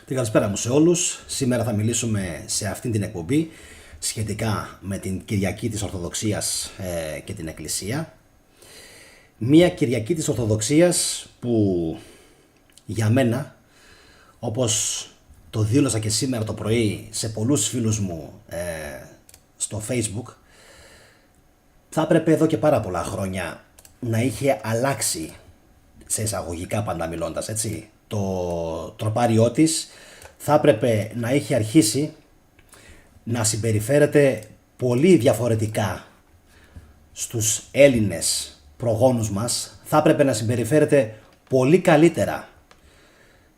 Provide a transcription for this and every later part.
Την καλησπέρα μου σε όλους. Σήμερα θα μιλήσουμε σε αυτήν την εκπομπή σχετικά με την Κυριακή της Ορθοδοξίας και την Εκκλησία. Μία Κυριακή της Ορθοδοξίας που για μένα, όπως το δήλωσα και σήμερα το πρωί σε πολλούς φίλους μου στο Facebook, θα έπρεπε εδώ και πάρα πολλά χρόνια να είχε αλλάξει, σε εισαγωγικά πάντα μιλώντας, έτσι, το τροπάριό της. Θα έπρεπε να είχε αρχίσει να συμπεριφέρεται πολύ διαφορετικά στους Έλληνες προγόνους μας. Θα έπρεπε να συμπεριφέρεται πολύ καλύτερα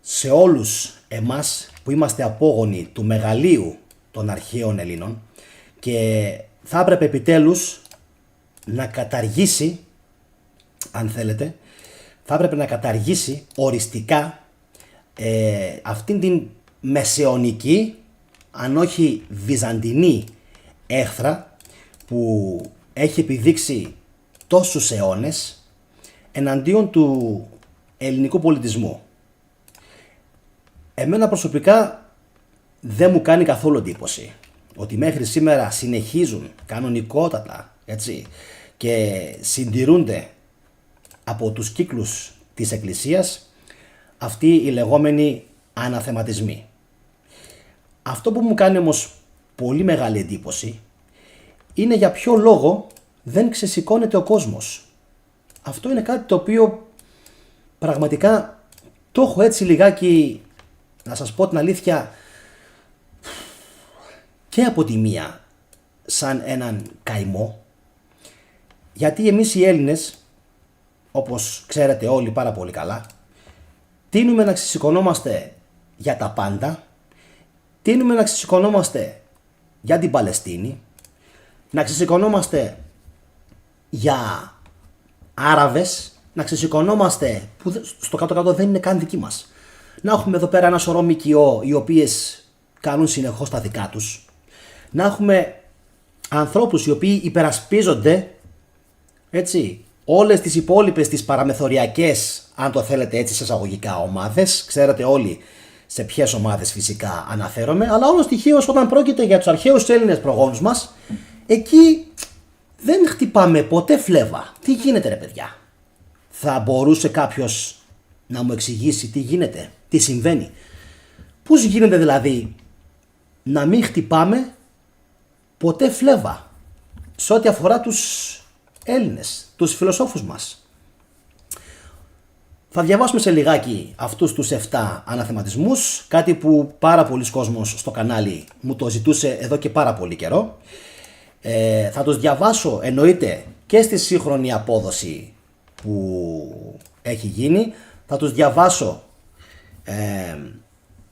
σε όλους εμάς που είμαστε απόγονοι του μεγαλείου των αρχαίων Ελλήνων, και θα έπρεπε επιτέλους να καταργήσει, αν θέλετε, θα έπρεπε να καταργήσει οριστικά αυτήν την μεσαιωνική, αν όχι βυζαντινή έχθρα που έχει επιδείξει τόσους αιώνες εναντίον του ελληνικού πολιτισμού. Εμένα προσωπικά δεν μου κάνει καθόλου εντύπωση ότι μέχρι σήμερα συνεχίζουν κανονικότατα, έτσι, και συντηρούνται από τους κύκλους της Εκκλησίας αυτοί οι λεγόμενοι αναθεματισμοί. Αυτό που μου κάνει όμως πολύ μεγάλη εντύπωση είναι για ποιο λόγο δεν ξεσηκώνεται ο κόσμος. Αυτό είναι κάτι το οποίο πραγματικά το έχω έτσι λιγάκι, να σας πω την αλήθεια, και από τη μία σαν έναν καημό, γιατί εμείς οι Έλληνες, όπως ξέρετε όλοι πάρα πολύ καλά, τείνουμε να ξεσηκωνόμαστε για τα πάντα, τείνουμε να ξεσηκωνόμαστε για την Παλαιστίνη, να ξεσηκωνόμαστε για Άραβες, να ξεσηκωνόμαστε που στο κάτω-κάτω δεν είναι καν δικοί μας. Να έχουμε εδώ πέρα ένα σωρό ΜΚΟ οι οποίες κάνουν συνεχώς τα δικά τους. Να έχουμε ανθρώπους οι οποίοι υπερασπίζονται, έτσι, όλες τις υπόλοιπες τις παραμεθοριακές, αν το θέλετε έτσι σε εισαγωγικά, ομάδες. Ξέρετε όλοι σε ποιες ομάδες φυσικά αναφέρομαι, αλλά όλος τυχαίως όταν πρόκειται για τους αρχαίους Έλληνες προγόνους μας, εκεί δεν χτυπάμε ποτέ φλέβα. Τι γίνεται ρε παιδιά? Θα μπορούσε κάποιος να μου εξηγήσει τι γίνεται, τι συμβαίνει? Πώς γίνεται δηλαδή να μην χτυπάμε ποτέ φλέβα σε ό,τι αφορά τους Έλληνες, τους φιλοσόφους μας? Θα διαβάσουμε σε λιγάκι αυτούς τους 7 αναθεματισμούς, κάτι που πάρα πολλοί κόσμος στο κανάλι μου το ζητούσε εδώ και πάρα πολύ καιρό. Θα τους διαβάσω εννοείται και στη σύγχρονη απόδοση που έχει γίνει, θα τους διαβάσω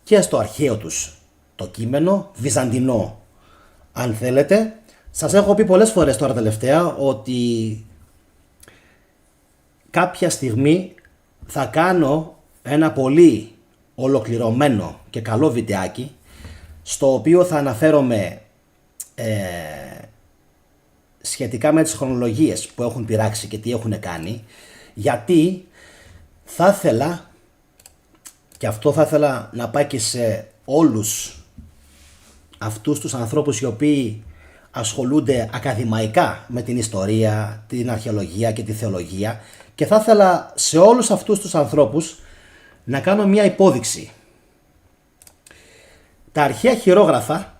και στο αρχαίο τους το κείμενο, βυζαντινό αν θέλετε. Σας έχω πει πολλές φορές τώρα τελευταία ότι κάποια στιγμή θα κάνω ένα πολύ ολοκληρωμένο και καλό βιντεάκι στο οποίο θα αναφέρομαι σχετικά με τις χρονολογίες που έχουν πειράξει και τι έχουν κάνει, γιατί θα ήθελα, και αυτό θα ήθελα να πάει και σε όλους αυτούς τους ανθρώπους οι οποίοι ασχολούνται ακαδημαϊκά με την ιστορία, την αρχαιολογία και τη θεολογία, και θα ήθελα σε όλους αυτούς τους ανθρώπους να κάνω μια υπόδειξη. Τα αρχαία χειρόγραφα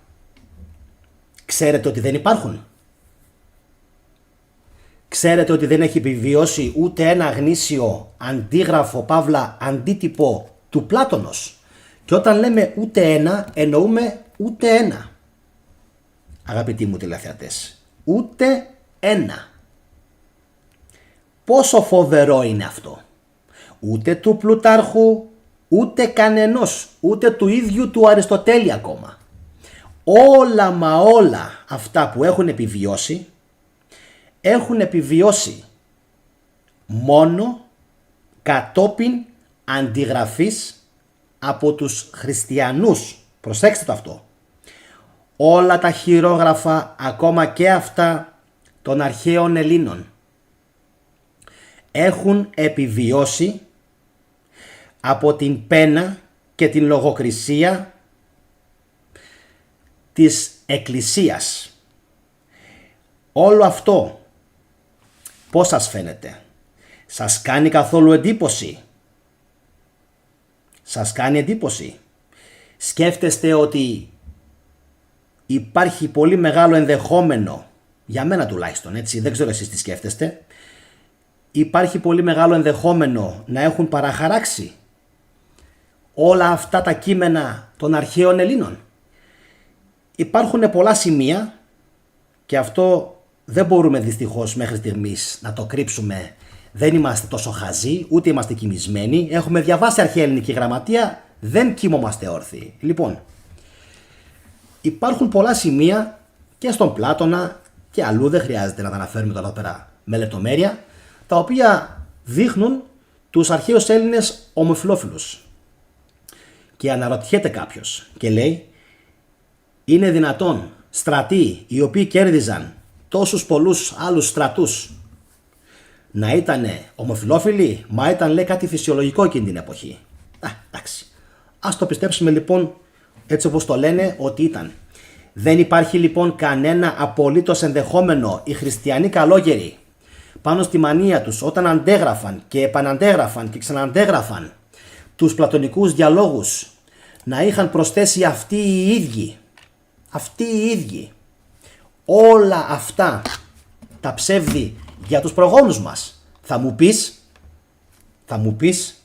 ξέρετε ότι δεν υπάρχουν? Ξέρετε ότι δεν έχει επιβιώσει ούτε ένα γνήσιο αντίγραφο παύλα αντίτυπο του Πλάτωνος? Και όταν λέμε ούτε ένα, εννοούμε ούτε ένα, αγαπητοί μου τηλεθεατές, ούτε ένα. Πόσο φοβερό είναι αυτό? Ούτε του Πλουτάρχου, ούτε κανενός, ούτε του ίδιου του Αριστοτέλη ακόμα. Όλα μα όλα αυτά που έχουν επιβιώσει μόνο κατόπιν αντιγραφής από τους χριστιανούς. Προσέξτε το αυτό. Όλα τα χειρόγραφα, ακόμα και αυτά των αρχαίων Ελλήνων, έχουν επιβιώσει από την πένα και την λογοκρισία της Εκκλησίας. Όλο αυτό πώς σας φαίνεται? Σας κάνει καθόλου εντύπωση? Σας κάνει εντύπωση? Σκέφτεστε ότι υπάρχει πολύ μεγάλο ενδεχόμενο, για μένα τουλάχιστον, έτσι, δεν ξέρω εσείς τι σκέφτεστε, υπάρχει πολύ μεγάλο ενδεχόμενο να έχουν παραχαράξει όλα αυτά τα κείμενα των αρχαίων Ελλήνων? Υπάρχουν πολλά σημεία και αυτό δεν μπορούμε δυστυχώς μέχρι στιγμής να το κρύψουμε. Δεν είμαστε τόσο χαζοί, ούτε είμαστε κοιμισμένοι. Έχουμε διαβάσει αρχαία ελληνική γραμματεία, δεν κοιμόμαστε όρθιοι. Λοιπόν, υπάρχουν πολλά σημεία και στον Πλάτωνα και αλλού, δεν χρειάζεται να τα αναφέρουμε τώρα πέρα με λεπτομέρεια, τα οποία δείχνουν τους αρχαίους Έλληνες ομοφυλόφιλους. Και αναρωτιέται κάποιος και λέει, είναι δυνατόν στρατοί οι οποίοι κέρδιζαν τόσους πολλούς άλλους στρατούς να ήταν ομοφυλόφιλοι? Μα ήταν, λέει, κάτι φυσιολογικό εκείνη την εποχή. Εντάξει. Ας το πιστέψουμε λοιπόν έτσι όπως το λένε ότι ήταν. Δεν υπάρχει λοιπόν κανένα απολύτως ενδεχόμενο οι χριστιανοί καλόγεροι πάνω στη μανία τους, όταν αντέγραφαν και επαναντέγραφαν και ξαναντέγραφαν τους πλατωνικούς διαλόγους, να είχαν προσθέσει αυτοί οι ίδιοι όλα αυτά τα ψεύδι για τους προγόνους μας? Θα μου πεις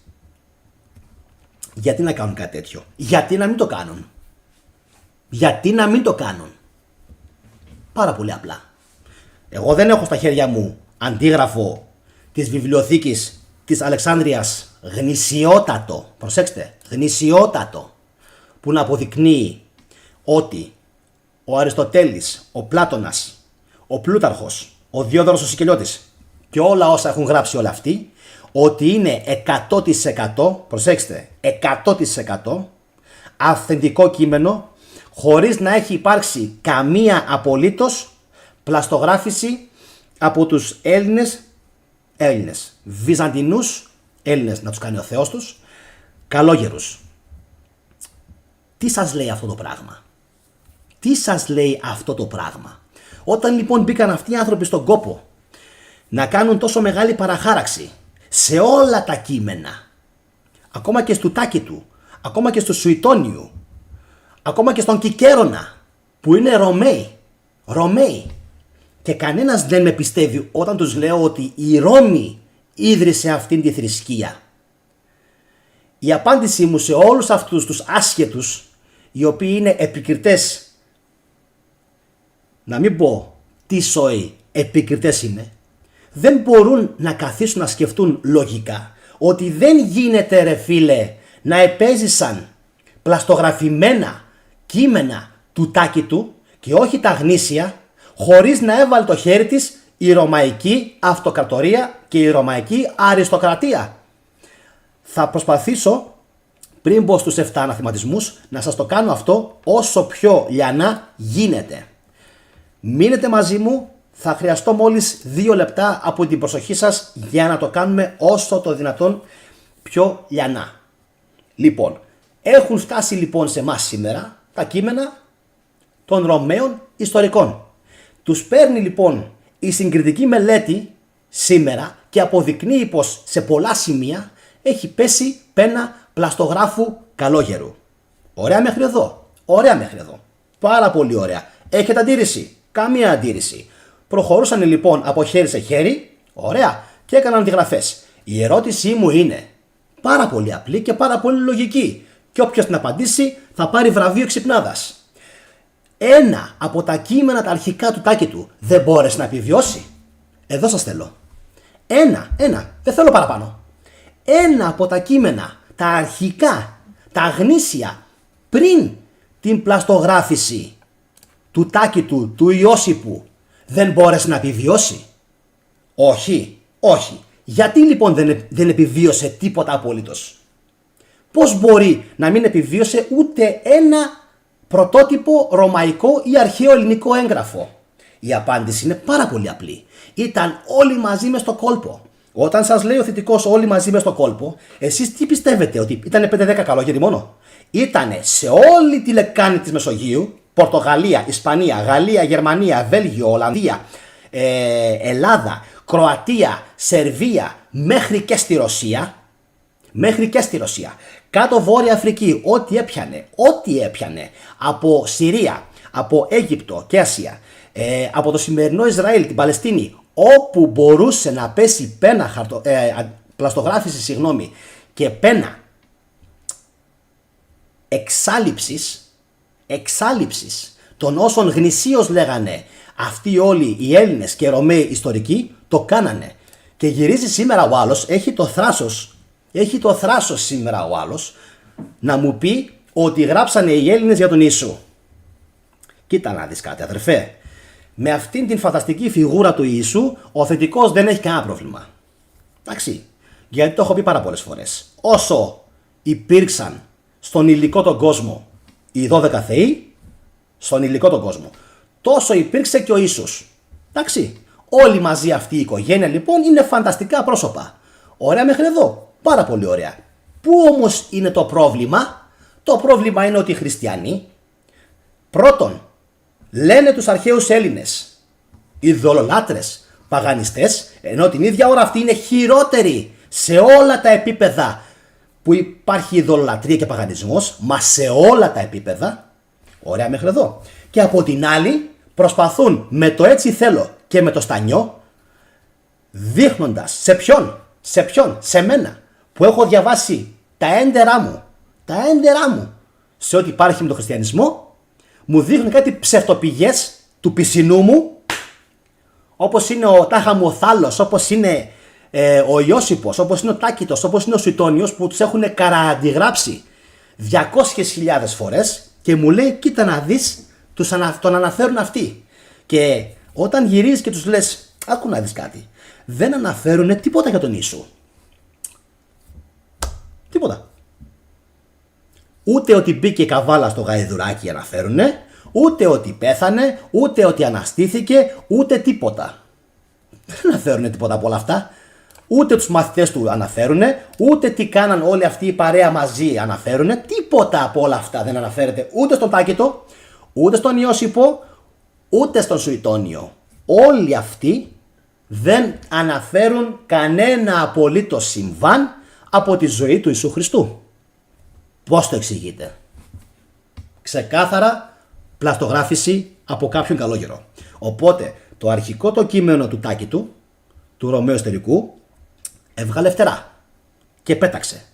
γιατί να κάνουν κάτι τέτοιο? Γιατί να μην το κάνουν? Γιατί να μην το κάνουν? Πάρα πολύ απλά. Εγώ δεν έχω στα χέρια μου αντίγραφο της βιβλιοθήκης της Αλεξάνδρειας, γνησιότατο, προσέξτε, γνησιότατο, που να αποδεικνύει ότι ο Αριστοτέλης, ο Πλάτωνας, ο Πλούταρχος, ο Διόδωρος ο Σικελιώτης και όλα όσα έχουν γράψει όλα αυτοί, ότι είναι 100%, προσέξτε, 100% αυθεντικό κείμενο, χωρίς να έχει υπάρξει καμία απολύτως πλαστογράφηση από τους Έλληνες, Βυζαντινούς Έλληνες, να τους κάνει ο Θεός τους, καλόγερους. Τι σας λέει αυτό το πράγμα? Τι σας λέει αυτό το πράγμα? Όταν λοιπόν μπήκαν αυτοί οι άνθρωποι στον κόπο να κάνουν τόσο μεγάλη παραχάραξη σε όλα τα κείμενα, ακόμα και στο Τάκητου, ακόμα και στο Σουητόνιου, ακόμα και στον Κικέρονα, που είναι Ρωμαίοι, και κανένας δεν με πιστεύει όταν τους λέω ότι η Ρώμη ίδρυσε αυτήν τη θρησκεία. Η απάντησή μου σε όλους αυτούς τους άσχετους, οι οποίοι είναι επικριτές, να μην πω τι σοϊ επικριτές είναι, δεν μπορούν να καθίσουν να σκεφτούν λογικά ότι δεν γίνεται, ρε φίλε, να επέζησαν πλαστογραφημένα κείμενα του Τάκητου και όχι τα γνήσια, χωρίς να έβαλε το χέρι της η Ρωμαϊκή Αυτοκρατορία και η Ρωμαϊκή Αριστοκρατία. Θα προσπαθήσω, πριν μπω στους 7 αναθηματισμούς, να σας το κάνω αυτό όσο πιο λιανά γίνεται. Μείνετε μαζί μου, θα χρειαστώ μόλις 2 λεπτά από την προσοχή σας για να το κάνουμε όσο το δυνατόν πιο λιανά. Λοιπόν, έχουν φτάσει λοιπόν σε εμάς σήμερα τα κείμενα των Ρωμαίων ιστορικών. Τους παίρνει λοιπόν η συγκριτική μελέτη σήμερα και αποδεικνύει πως σε πολλά σημεία έχει πέσει πένα πλαστογράφου καλόγερου. Ωραία μέχρι εδώ. Ωραία μέχρι εδώ. Πάρα πολύ ωραία. Έχετε αντίρρηση? Καμία αντίρρηση. Προχωρούσαν λοιπόν από χέρι σε χέρι, ωραία, και έκαναν αντιγραφές. Η ερώτησή μου είναι πάρα πολύ απλή και πάρα πολύ λογική. Και όποιος την απαντήσει θα πάρει βραβείο ξυπνάδας. Ένα από τα κείμενα τα αρχικά του Τάκητου δεν μπόρεσε να επιβιώσει? Εδώ σας θέλω. Ένα, δεν θέλω παραπάνω. Ένα από τα κείμενα, τα αρχικά, τα γνήσια, πριν την πλαστογράφηση του Τάκητου, του Ιώσιππου, δεν μπόρεσε να επιβιώσει? Όχι. Γιατί λοιπόν δεν επιβίωσε τίποτα απολύτως? Πώς μπορεί να μην επιβίωσε ούτε ένα πρωτότυπο ρωμαϊκό ή αρχαίο ελληνικό έγγραφο? Η απάντηση είναι πάρα πολύ απλή. Ήταν όλοι μαζί μες στο κόλπο. Όταν σας λέει ο θητικός όλοι μαζί μες στο κόλπο, εσείς τι πιστεύετε? Ότι ήταν 5-10 καλόγεροι μόνο? Ήτανε σε όλη τη λεκάνη της Μεσογείου, Πορτογαλία, Ισπανία, Γαλλία, Γερμανία, Βέλγιο, Ολλανδία, Ελλάδα, Κροατία, Σερβία, μέχρι και στη Ρωσία. Μέχρι και στη Ρωσία. Κάτω Βόρεια Αφρική, ό,τι έπιανε από Συρία, από Αίγυπτο και Ασία, από το σημερινό Ισραήλ, την Παλαιστίνη, όπου μπορούσε να πέσει πένα, πλαστογράφηση και πένα εξάλληψης των όσων γνησίως λέγανε αυτοί όλοι οι Έλληνες και Ρωμαίοι ιστορικοί, το κάνανε. Και γυρίζει σήμερα ο άλλος, έχει το θράσος σήμερα ο άλλος να μου πει ότι γράψανε οι Έλληνες για τον Ιησού. Κοίτα να δεις κάτι, αδερφέ. Με αυτήν την φανταστική φιγούρα του Ιησού ο θετικός δεν έχει κανένα πρόβλημα. Εντάξει, γιατί το έχω πει πάρα πολλές φορές. Όσο υπήρξαν στον υλικό τον κόσμο οι 12 θεοί, στον υλικό τον κόσμο, τόσο υπήρξε και ο Ιησούς. Εντάξει, όλοι μαζί αυτή η οικογένεια λοιπόν είναι φανταστικά πρόσωπα. Ωραία μέχρι εδώ, πάρα πολύ ωραία. Πού όμως είναι το πρόβλημα? Το πρόβλημα είναι ότι οι χριστιανοί πρώτον λένε τους αρχαίους Έλληνες ειδωλολάτρες, παγανιστές, ενώ την ίδια ώρα αυτή είναι χειρότεροι σε όλα τα επίπεδα που υπάρχει ειδωλολατρία και παγανισμός, μα σε όλα τα επίπεδα. Ωραία μέχρι εδώ. Και από την άλλη προσπαθούν με το έτσι θέλω και με το στανιό, δείχνοντας σε ποιον, σε μένα, που έχω διαβάσει τα έντερά μου σε ό,τι υπάρχει με τον χριστιανισμό, μου δείχνουν κάτι ψευτοπηγές του πισινού μου, όπως είναι ο τάχα μου ο Θάλος, όπως είναι ο Ιώσιπος, όπως είναι ο Τάκητος, όπως είναι ο Σουητώνιος, που τους έχουν καραντιγράψει 200.000 φορές και μου λέει κοίτα να δεις, τον αναφέρουν αυτοί. Και όταν γυρίζεις και τους λες άκου να δεις κάτι, δεν αναφέρουν τίποτα για τον Ιησού. Τίποτα. Ούτε ότι μπήκε καβάλα στο γαϊδουράκι αναφέρουνε, ούτε ότι πέθανε, ούτε ότι αναστήθηκε, ούτε τίποτα. Δεν αναφέρουνε τίποτα από όλα αυτά. Ούτε τους μαθητές του αναφέρουνε, ούτε τι κάναν όλοι αυτοί η παρέα μαζί αναφέρουνε. Τίποτα από όλα αυτά δεν αναφέρεται ούτε στον Τάκητο, ούτε στον Ιώσιπο, ούτε στον Σουητώνιο. Όλοι αυτοί δεν αναφέρουν κανένα απολύτως συμβάν από τη ζωή του Ιησού Χριστού. Πώς το εξηγείτε? Ξεκάθαρα πλαστογράφηση από κάποιον καλόγερο. Οπότε το αρχικό το κείμενο του Τάκητου, του Ρωμαίου Εστερικού, έβγαλε φτερά και πέταξε.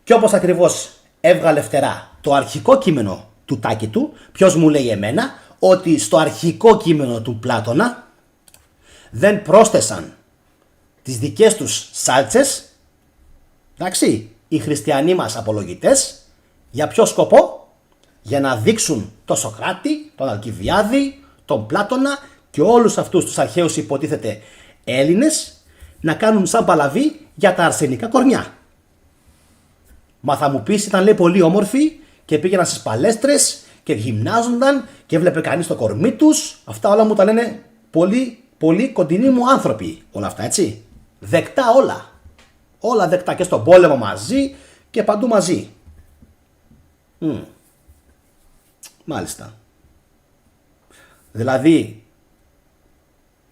Και όπως ακριβώς έβγαλε φτερά το αρχικό κείμενο του Τάκητου, ποιος μου λέει εμένα ότι στο αρχικό κείμενο του Πλάτωνα δεν πρόσθεσαν τις δικές τους σάλτσες, εντάξει, οι χριστιανοί μας απολογητές, για ποιο σκοπό? Για να δείξουν τον Σοκράτη, τον Αλκιβιάδη, τον Πλάτωνα και όλους αυτούς τους αρχαίους υποτίθεται Έλληνες να κάνουν σαν παλαβή για τα αρσενικά κορμιά. Μα θα μου πεις ήταν λέει πολύ όμορφοι και πήγαιναν στις παλέστρες και γυμνάζονταν και έβλεπε κανείς το κορμί τους. Αυτά όλα μου τα λένε πολύ, πολύ κοντινοί μου άνθρωποι. Όλα αυτά έτσι. Δεκτά όλα. Όλα δεκτά και στον πόλεμο μαζί και παντού μαζί. Μάλιστα. Δηλαδή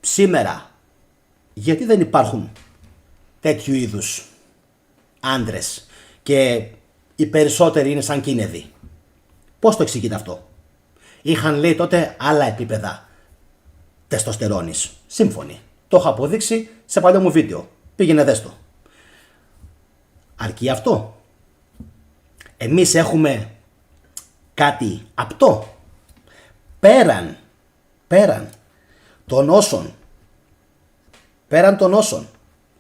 σήμερα γιατί δεν υπάρχουν τέτοιου είδους άντρες και οι περισσότεροι είναι σαν κίνεδοι? Πώς το εξηγείτε αυτό? Είχαν λέει τότε άλλα επίπεδα τεστοστερόνης. Σύμφωνοι. Το έχω αποδείξει σε παλιό μου βίντεο. Πήγαινε δες το. Αρκεί αυτό? Εμείς έχουμε κάτι απτό πέραν των όσων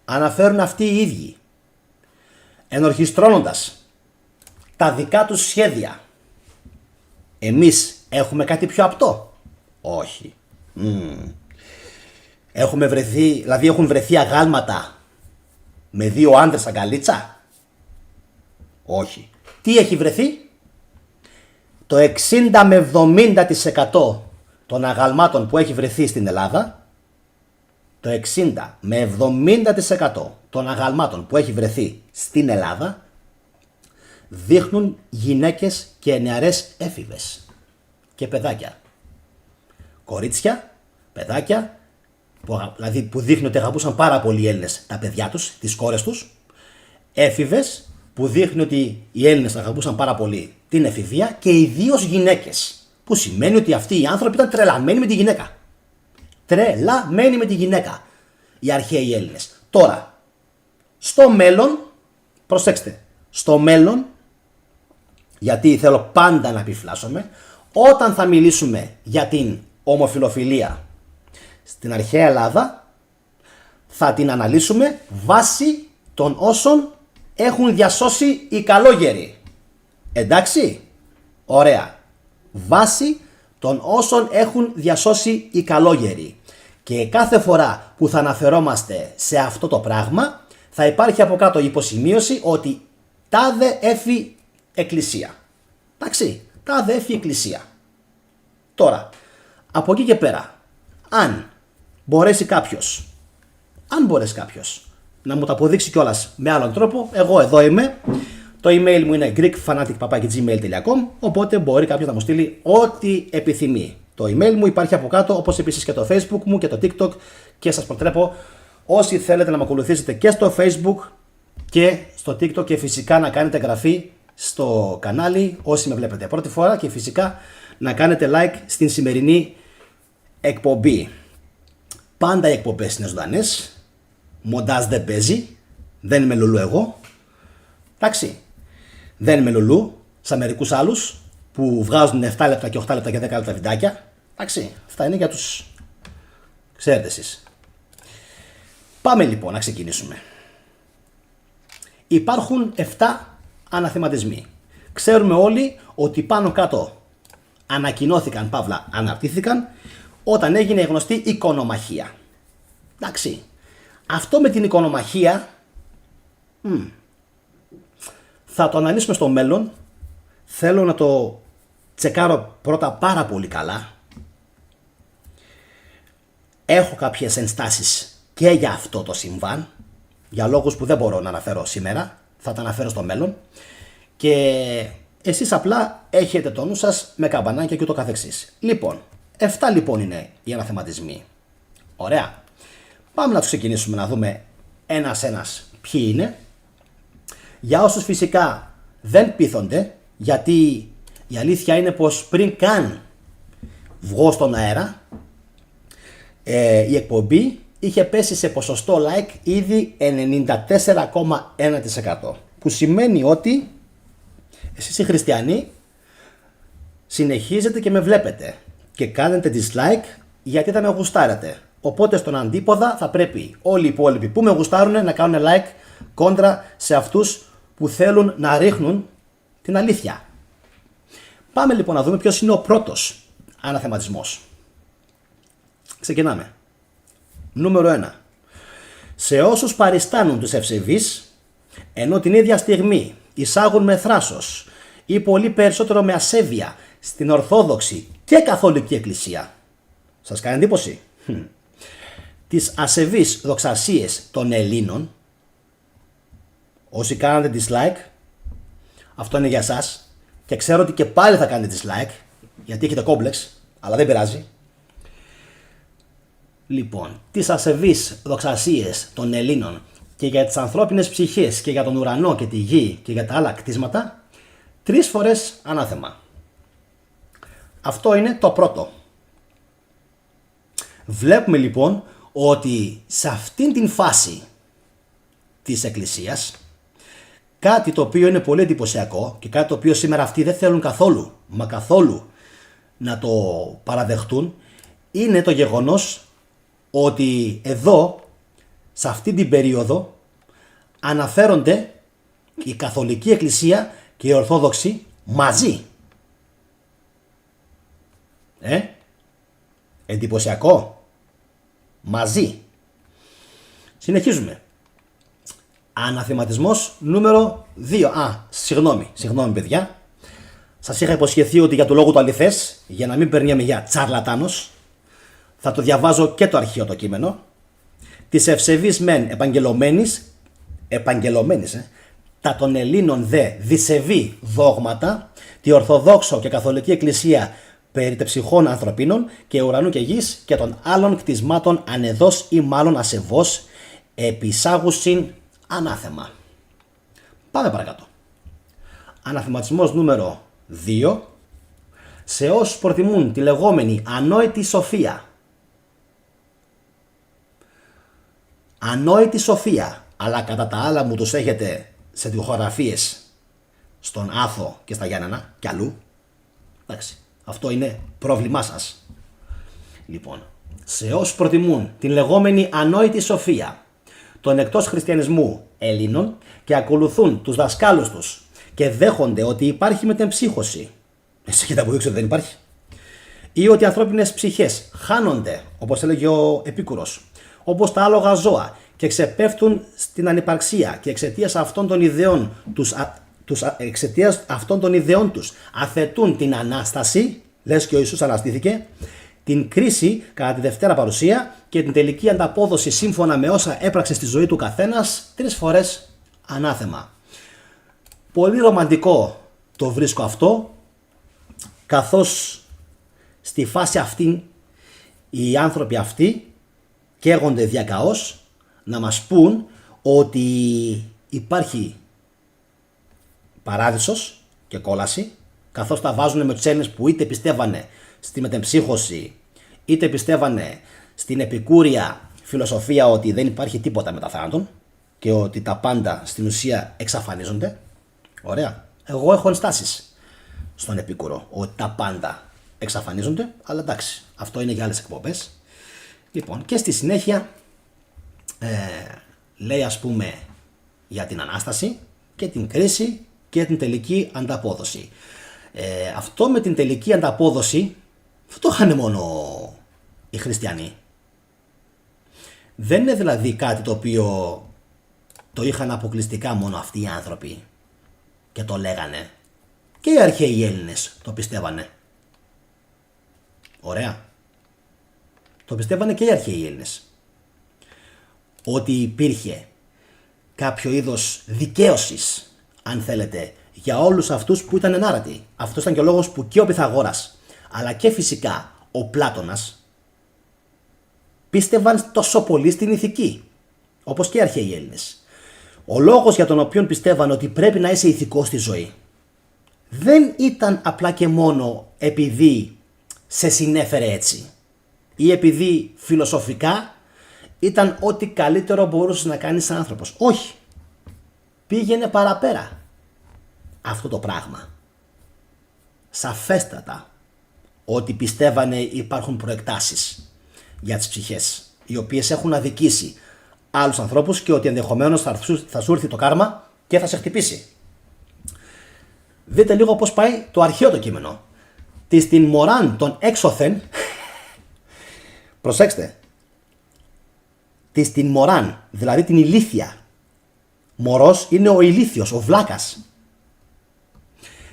αναφέρουν αυτοί οι ίδιοι, ενορχιστρώνοντας τα δικά τους σχέδια. Εμείς έχουμε κάτι πιο απτό? Όχι. Έχουμε βρεθεί, δηλαδή έχουν βρεθεί αγάλματα με δύο άντρες αγκαλίτσα? Όχι. Τι έχει βρεθεί? Το 60 με 70% των αγαλμάτων που έχει βρεθεί στην Ελλάδα, το 60 με 70% των αγαλμάτων που έχει βρεθεί στην Ελλάδα δείχνουν γυναίκες και νεαρές έφηβες και παιδάκια. Κορίτσια, παιδάκια, δηλαδή που δείχνουν ότι αγαπούσαν πάρα πολύ οι Έλληνες τα παιδιά τους, τις κόρες τους. Έφηβες που δείχνουν ότι οι Έλληνες αγαπούσαν πάρα πολύ την εφηβεία και ιδίως γυναίκες. Που σημαίνει ότι αυτοί οι άνθρωποι ήταν τρελαμένοι με τη γυναίκα. Τρελαμένοι με τη γυναίκα. Οι αρχαίοι Έλληνες. Τώρα, στο μέλλον, προσέξτε, στο μέλλον, γιατί θέλω πάντα να επιφυλάσσομαι, όταν θα μιλήσουμε για την ομοφιλοφιλία στην αρχαία Ελλάδα, θα την αναλύσουμε βάσει των όσων έχουν διασώσει οι καλόγεροι. Εντάξει, ωραία. Βάσει των όσων έχουν διασώσει οι καλόγεροι. Και κάθε φορά που θα αναφερόμαστε σε αυτό το πράγμα, θα υπάρχει από κάτω υποσημείωση ότι τάδε έφη εκκλησία. Εντάξει, τάδε έφη εκκλησία. Τώρα, από εκεί και πέρα, αν μπορέσει κάποιος να μου το αποδείξει κιόλας με άλλον τρόπο, εγώ εδώ είμαι. Το email μου είναι greekfanatic@gmail.com, οπότε μπορεί κάποιος να μου στείλει ό,τι επιθυμεί. Το email μου υπάρχει από κάτω, όπως επίσης και το Facebook μου και το TikTok, και σας προτρέπω όσοι θέλετε να με ακολουθήσετε και στο Facebook και στο TikTok, και φυσικά να κάνετε εγγραφή στο κανάλι όσοι με βλέπετε πρώτη φορά, και φυσικά να κάνετε like στην σημερινή εκπομπή. Πάντα οι εκπομπές είναι ζωντανές, μοντάζ δεν παίζει, δεν είμαι λουλού εγώ. Εντάξει, δεν είμαι λουλού σαν μερικούς άλλους που βγάζουν 7 λεπτά και 8 λεπτά και 10 λεπτά βιντεάκια. Εντάξει, αυτά είναι για τους, ξέρετε εσείς. Πάμε λοιπόν να ξεκινήσουμε. Υπάρχουν 7 αναθεματισμοί. Ξέρουμε όλοι ότι πάνω κάτω ανακοινώθηκαν, παύλα αναρτήθηκαν, όταν έγινε γνωστή εικονομαχία. Εντάξει, αυτό με την εικονομαχία θα το αναλύσουμε στο μέλλον. Θέλω να το τσεκάρω πρώτα πάρα πολύ καλά. Έχω κάποιες ενστάσεις και για αυτό το συμβάν, για λόγους που δεν μπορώ να αναφέρω σήμερα, θα τα αναφέρω στο μέλλον, και εσείς απλά έχετε το νου σας με καμπανάκια και ούτω καθεξής. Λοιπόν, 7 λοιπόν είναι οι αναθεματισμοί. Ωραία. Πάμε να τους ξεκινήσουμε, να δούμε ένας-ένας ποιοι είναι. Για όσους φυσικά δεν πείθονται, γιατί η αλήθεια είναι πως πριν καν βγω στον αέρα, η εκπομπή είχε πέσει σε ποσοστό like ήδη 94,1%, που σημαίνει ότι εσείς οι χριστιανοί συνεχίζετε και με βλέπετε και κάνετε dislike γιατί δεν με γουστάρετε. Οπότε στον αντίποδα θα πρέπει όλοι οι υπόλοιποι που με γουστάρουν να κάνουν like κόντρα σε αυτούς που θέλουν να ρίχνουν την αλήθεια. Πάμε λοιπόν να δούμε ποιος είναι ο πρώτος αναθεματισμός. Ξεκινάμε. Νούμερο 1. Σε όσους παριστάνουν τους ευσεβείς, ενώ την ίδια στιγμή εισάγουν με θράσος ή πολύ περισσότερο με ασέβεια στην Ορθόδοξη και Καθολική Εκκλησία. Σας κάνει εντύπωση? Τις ασεβείς δοξασίες των Ελλήνων, όσοι κάνατε dislike, αυτό είναι για σας, και ξέρω ότι και πάλι θα κάνετε dislike γιατί έχετε κόμπλεξ, αλλά δεν πειράζει. Λοιπόν, τις ασεβείς δοξασίες των Ελλήνων και για τις ανθρώπινες ψυχές και για τον ουρανό και τη γη και για τα άλλα κτίσματα, 3 φορές ανάθεμα. Αυτό είναι το πρώτο. Βλέπουμε λοιπόν ότι σε αυτήν την φάση της Εκκλησίας, κάτι το οποίο είναι πολύ εντυπωσιακό και κάτι το οποίο σήμερα αυτοί δεν θέλουν καθόλου, μα καθόλου να το παραδεχτούν, είναι το γεγονός ότι εδώ, σε αυτή την περίοδο, αναφέρονται η Καθολική Εκκλησία και η Ορθόδοξη μαζί. Εντυπωσιακό. Μαζί. Συνεχίζουμε. Αναθεματισμός νούμερο 2. Συγγνώμη παιδιά. Σας είχα υποσχεθεί ότι για το λόγο του αληθές, για να μην περνάμε για τσαρλατάνος, θα το διαβάζω και το αρχαίο το κείμενο. Της ευσεβής μεν επαγγελωμένης, τα των Ελλήνων δε δισεβή δόγματα, τη Ορθοδόξο και Καθολική Εκκλησία περί τεψυχών ανθρωπίνων και ουρανού και γης και των άλλων κτισμάτων ανεδός ή μάλλον ασεβώς επισάγουσιν ανάθεμα. Πάμε παρακάτω. Αναθεματισμός νούμερο 2. Σε όσους προτιμούν τη λεγόμενη ανόητη σοφία. Ανόητη σοφία, αλλά κατά τα άλλα μου τους έχετε σε τοιχογραφίες στον Άθο και στα Γιάννενα και αλλού. Εντάξει, αυτό είναι πρόβλημά σας. Λοιπόν, σε όσους προτιμούν την λεγόμενη ανόητη σοφία των εκτός χριστιανισμού Ελλήνων και ακολουθούν τους δασκάλους τους και δέχονται ότι υπάρχει μετεμψύχωση. Εσύ έχετε αποδείξει ότι δεν υπάρχει. Ή ότι οι ανθρώπινες ψυχές χάνονται, όπως έλεγε ο Επίκουρος, όπως τα άλογα ζώα και ξεπέφτουν στην ανυπαρξία και εξαιτίας αυτών των ιδεών τους αθετούν την Ανάσταση, λες και ο Ιησούς αναστήθηκε, την κρίση κατά τη Δευτέρα Παρουσία και την τελική ανταπόδοση σύμφωνα με όσα έπραξε στη ζωή του καθένας 3 φορές ανάθεμα. Πολύ ρομαντικό το βρίσκω αυτό, καθώς στη φάση αυτή οι άνθρωποι αυτοί καίγονται διακαώς να μας πούν ότι υπάρχει παράδεισος και κόλαση, καθώς τα βάζουν με τους Έλληνες που είτε πιστεύανε στη μετεμψύχωση είτε πιστεύανε στην επικούρια φιλοσοφία ότι δεν υπάρχει τίποτα μετά θάνατον και ότι τα πάντα στην ουσία εξαφανίζονται. Ωραία. Εγώ έχω ενστάσεις στον Επίκουρο ότι τα πάντα εξαφανίζονται, αλλά εντάξει, αυτό είναι για άλλες εκπομπές. Λοιπόν, και στη συνέχεια λέει ας πούμε για την Ανάσταση και την κρίση και την τελική ανταπόδοση. Αυτό με την τελική ανταπόδοση δεν το είχαν μόνο οι χριστιανοί. Δεν είναι δηλαδή κάτι το οποίο το είχαν αποκλειστικά μόνο αυτοί οι άνθρωποι και το λέγανε. Και οι αρχαίοι Έλληνες το πιστεύανε. Ωραία. Το πιστεύανε και οι αρχαίοι Έλληνες. Ότι υπήρχε κάποιο είδος δικαίωσης, αν θέλετε, για όλους αυτούς που ήταν ενάρατοι. Αυτό ήταν και ο λόγος που και ο Πυθαγόρας, αλλά και φυσικά ο Πλάτωνας, πίστευαν τόσο πολύ στην ηθική, όπως και οι αρχαίοι Έλληνες. Ο λόγος για τον οποίο πιστεύαν ότι πρέπει να είσαι ηθικός στη ζωή δεν ήταν απλά και μόνο επειδή σε συνέφερε έτσι ή επειδή φιλοσοφικά ήταν ό,τι καλύτερο μπορούσε να κάνεις σαν άνθρωπος. Όχι. Πήγαινε παραπέρα αυτό το πράγμα. Σαφέστατα ότι πιστεύανε υπάρχουν προεκτάσεις για τις ψυχές οι οποίες έχουν αδικήσει άλλους ανθρώπους και ότι ενδεχομένως θα σου έρθει το κάρμα και θα σε χτυπήσει. Δείτε λίγο πώς πάει το αρχαίο το κείμενο. Της την μωράν των έξωθεν, προσέξτε, της την μωράν, δηλαδή την ηλίθια. Μωρός είναι ο ηλίθιος, ο βλάκας.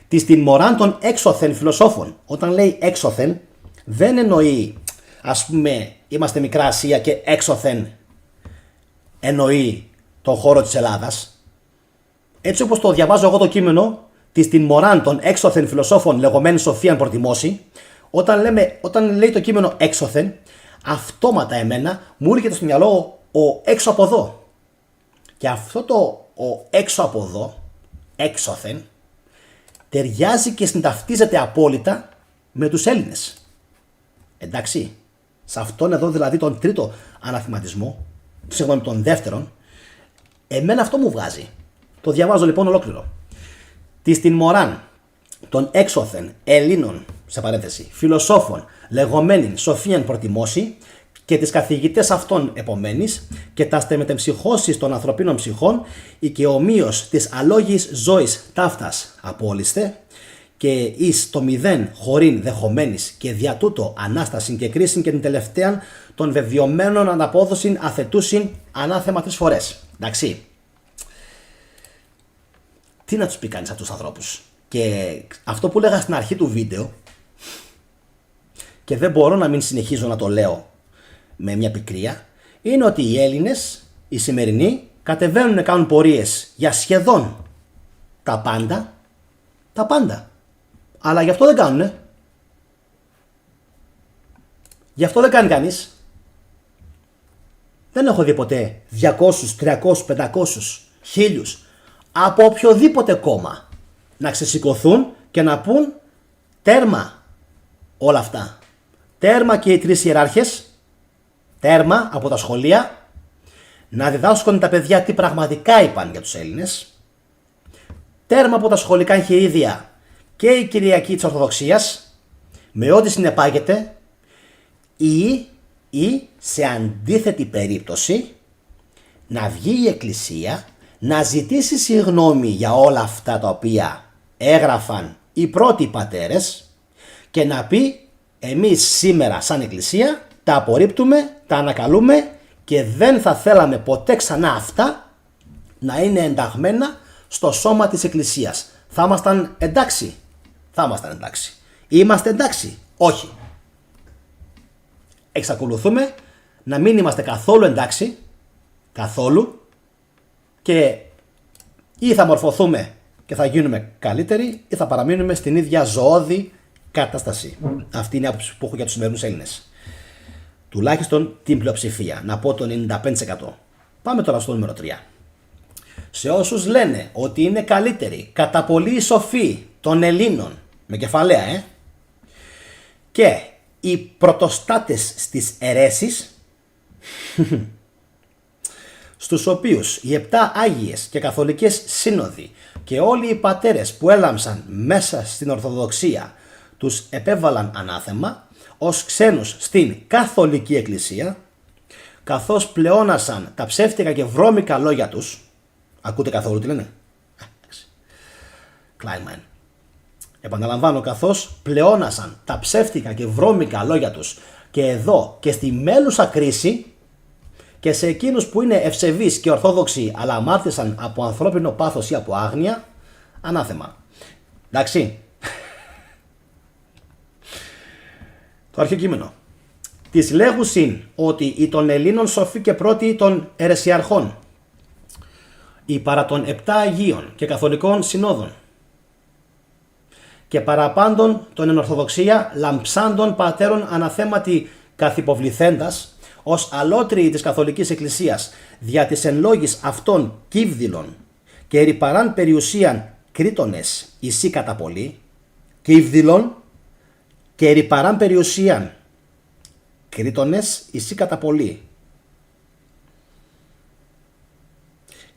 Της την μωράν των έξωθεν φιλοσόφων. Όταν λέει έξωθεν, δεν εννοεί, ας πούμε, είμαστε Μικρά Ασία και έξωθεν εννοεί τον χώρο της Ελλάδας. Έτσι όπως το διαβάζω εγώ το κείμενο, της την μωράν των έξωθεν φιλοσόφων λεγόμενη σοφίαν προτιμώσει, όταν λέει το κείμενο έξωθεν, αυτόματα εμένα μου έρχεται στο μυαλό ο έξω από εδώ. Και αυτό ο έξω από εδώ, έξωθεν, ταιριάζει και συνταυτίζεται απόλυτα με τους Έλληνες. Εντάξει, σε αυτόν εδώ δηλαδή τον τρίτο αναθηματισμό, συγγνώμη τον δεύτερον, εμένα αυτό μου βγάζει. Το διαβάζω λοιπόν ολόκληρο. Της την μωράν των έξωθεν Ελλήνων, σε παρένθεση, φιλοσόφων λεγόμενην σοφίαν προτιμώσει και τις καθηγητές αυτών επομένης και τα στεμετεμψυχώσεις των ανθρωπίνων ψυχών ή και ομοίως της αλόγης ζωής ταύτας απόλυστε και εις το μηδέν χωρήν δεχομένης και δια τούτο ανάστασιν και κρίσιν και την τελευταίαν των βεβαιωμένων αναπόδοσιν αθετούσιν ανάθεμα 3 φορές. Εντάξει. Τι να τους πει κανείς αυτούς τους ανθρώπους. Και αυτό που λέγα στην αρχή του βίντεο και δεν μπορώ να μην συνεχίζω να το λέω με μια πικρία, είναι ότι οι Έλληνες, οι σημερινοί, κατεβαίνουν να κάνουν πορείες για σχεδόν τα πάντα, τα πάντα. Αλλά γι' αυτό δεν κάνουνε. Γι' αυτό δεν κάνει κανείς. Δεν έχω δει ποτέ 200, 300, 500, 1000 από οποιοδήποτε κόμμα να ξεσηκωθούν και να πούν τέρμα όλα αυτά. Τέρμα και οι τρεις ιεράρχες, τέρμα από τα σχολεία, να διδάσκουν τα παιδιά τι πραγματικά είπαν για τους Έλληνες. Τέρμα από τα σχολικά εγχειρίδια και η Κυριακή της Ορθοδοξίας, με ό,τι συνεπάγεται, ή σε αντίθετη περίπτωση να βγει η Εκκλησία να ζητήσει συγγνώμη για όλα αυτά τα οποία έγραφαν οι πρώτοι πατέρες και να πει εμείς σήμερα σαν Εκκλησία τα απορρίπτουμε, τα ανακαλούμε και δεν θα θέλαμε ποτέ ξανά αυτά να είναι ενταγμένα στο σώμα της Εκκλησίας. Θα ήμασταν εντάξει. Θα ήμασταν εντάξει. Είμαστε εντάξει. Όχι. Εξακολουθούμε να μην είμαστε καθόλου εντάξει. Καθόλου. Και ή θα μορφωθούμε και θα γίνουμε καλύτεροι ή θα παραμείνουμε στην ίδια ζωώδη κατάσταση. Αυτή είναι η άποψη που έχω για τους σημερινούς Έλληνες. Τουλάχιστον την πλειοψηφία. Να πω το 95%. Πάμε τώρα στο νούμερο 3. Σε όσους λένε ότι είναι καλύτεροι κατά πολύ οι σοφοί των Ελλήνων, με κεφαλαία και οι πρωτοστάτες στις αιρέσεις, στους οποίους οι 7 Άγιες και Καθολικές Σύνοδοι και όλοι οι πατέρες που έλαμψαν μέσα στην Ορθοδοξία τους επέβαλαν ανάθεμα ως ξένους στην Καθολική Εκκλησία, καθώς πλεόνασαν τα ψεύτικα και βρώμικα λόγια τους. Ακούτε καθόλου τι λένε? Κλάιμαν. Επαναλαμβάνω, καθώς πλεόνασαν τα ψεύτικα και βρώμικα λόγια τους και εδώ και στη μέλουσα κρίση και σε εκείνους που είναι ευσεβείς και ορθόδοξοι αλλά αμάρτησαν από ανθρώπινο πάθος ή από άγνοια, ανάθεμα. Εντάξει. Το αρχαίο κείμενο. Της λέγουσιν ότι οι των Ελλήνων σοφοί και πρώτοι των αιρεσιαρχών, οι παρά των 7 Αγίων και Καθολικών Συνόδων και παραπάντων των εν Ορθοδοξία λαμψάντων πατέρων αναθέματι καθυποβληθέντας ως αλότριοι της Καθολικής Εκκλησίας δια της εν λόγης αυτών κύβδηλων και ερυπαράν περιουσίαν κρίτονες ισί κατά πολύ, κύβδηλων και ερυπαράν περιουσίαν κρίτονες ισί κατά πολύ,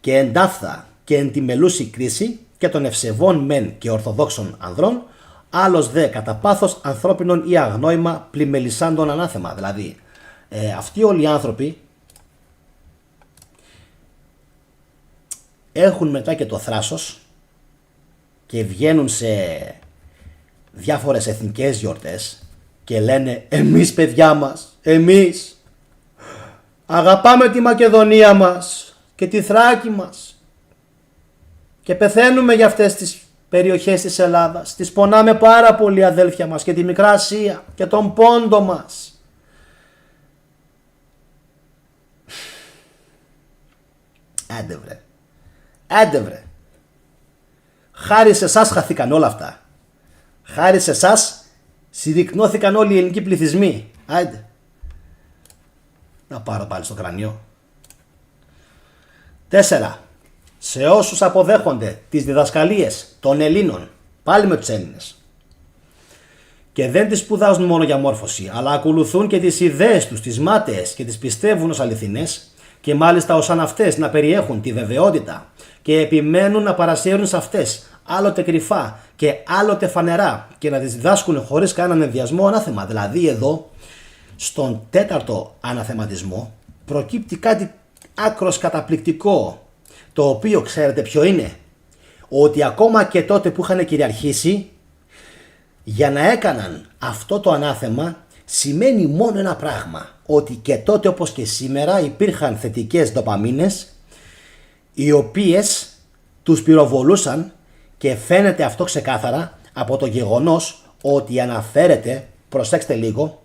και εντάφθα και εν τη μελούση κρίση και των ευσεβών μεν και ορθοδόξων ανδρών, άλλος δε κατά πάθος ανθρώπινων ή αγνόημα πλημελισσάντων ανάθεμα. Δηλαδή, αυτοί όλοι οι άνθρωποι έχουν μετά και το θράσος και βγαίνουν σε διάφορες εθνικές γιορτές και λένε εμείς παιδιά μας, εμείς αγαπάμε τη Μακεδονία μας και τη Θράκη μας και πεθαίνουμε για αυτές τις περιοχές της Ελλάδας, τις πονάμε πάρα πολύ αδέλφια μας και τη Μικρά Ασία και τον πόντο μας. Άντε βρε. Χάρη σε εσάς χαθήκαν όλα αυτά. Χάρη σε εσάς συρρυκνώθηκαν όλοι οι ελληνικοί πληθυσμοί. Άντε. Να πάρω πάλι στο κρανίο. 4. Σε όσους αποδέχονται τις διδασκαλίες των Ελλήνων, πάλι με τους Έλληνες, και δεν τις σπουδάζουν μόνο για μόρφωση, αλλά ακολουθούν και τις ιδέες τους, τις μάταιες και τις πιστεύουν ως αληθινές, και μάλιστα ως αν αυτές να περιέχουν τη βεβαιότητα και επιμένουν να παρασύρουν σε αυτές άλλοτε κρυφά και άλλοτε φανερά και να τις διδάσκουν χωρίς κανέναν ενδιασμό, ανάθεμα. Δηλαδή εδώ στον 4ο αναθεματισμό προκύπτει κάτι άκρος καταπληκτικό, το οποίο ξέρετε ποιο είναι? Ότι ακόμα και τότε που είχαν κυριαρχήσει, για να έκαναν αυτό το ανάθεμα σημαίνει μόνο ένα πράγμα, ότι και τότε όπως και σήμερα υπήρχαν θετικές ντοπαμίνες οι οποίες τους πυροβολούσαν, και φαίνεται αυτό ξεκάθαρα από το γεγονός ότι αναφέρεται, προσέξτε λίγο,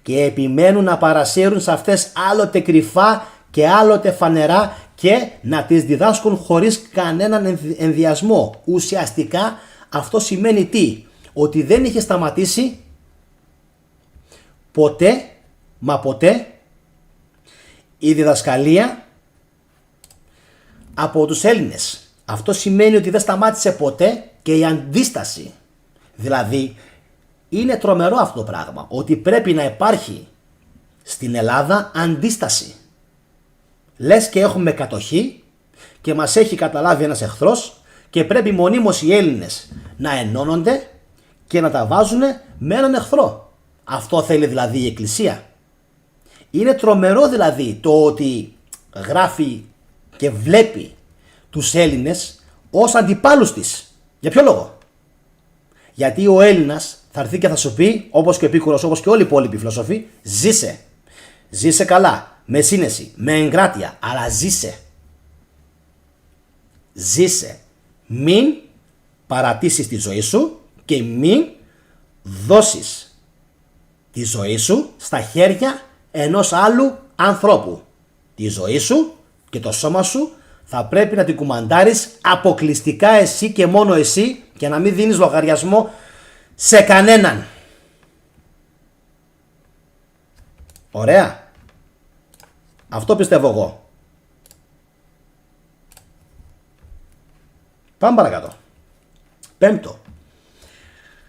και επιμένουν να παρασύρουν σε αυτές άλλοτε κρυφά και άλλοτε φανερά και να τις διδάσκουν χωρίς κανέναν ενδιασμό. Ουσιαστικά αυτό σημαίνει τι? Ότι δεν είχε σταματήσει ποτέ, μα ποτέ, η διδασκαλία από τους Έλληνες. Αυτό σημαίνει ότι δεν σταμάτησε ποτέ και η αντίσταση. Δηλαδή, είναι τρομερό αυτό το πράγμα, ότι πρέπει να υπάρχει στην Ελλάδα αντίσταση. Λες και έχουμε κατοχή και μας έχει καταλάβει ένας εχθρός και πρέπει μονίμως οι Έλληνες να ενώνονται και να τα βάζουν με έναν εχθρό. Αυτό θέλει δηλαδή η Εκκλησία. Είναι τρομερό δηλαδή το ότι γράφει και βλέπει τους Έλληνες ως αντιπάλους της. Για ποιο λόγο? Γιατί ο Έλληνας θα έρθει και θα σου πει, όπως και ο Επίκουρος, όπως και όλοι οι υπόλοιποι φιλόσοφοι, ζήσε. Ζήσε καλά, με σύνεση, με εγκράτεια, αλλά ζήσε. Ζήσε. Μην παρατήσεις τη ζωή σου και μην δώσεις τη ζωή σου στα χέρια ενός άλλου ανθρώπου. Τη ζωή σου και το σώμα σου θα πρέπει να την κουμαντάρεις αποκλειστικά εσύ και μόνο εσύ και να μην δίνεις λογαριασμό σε κανέναν. Ωραία. Αυτό πιστεύω εγώ. Πάμε παρακάτω. Πέμπτο.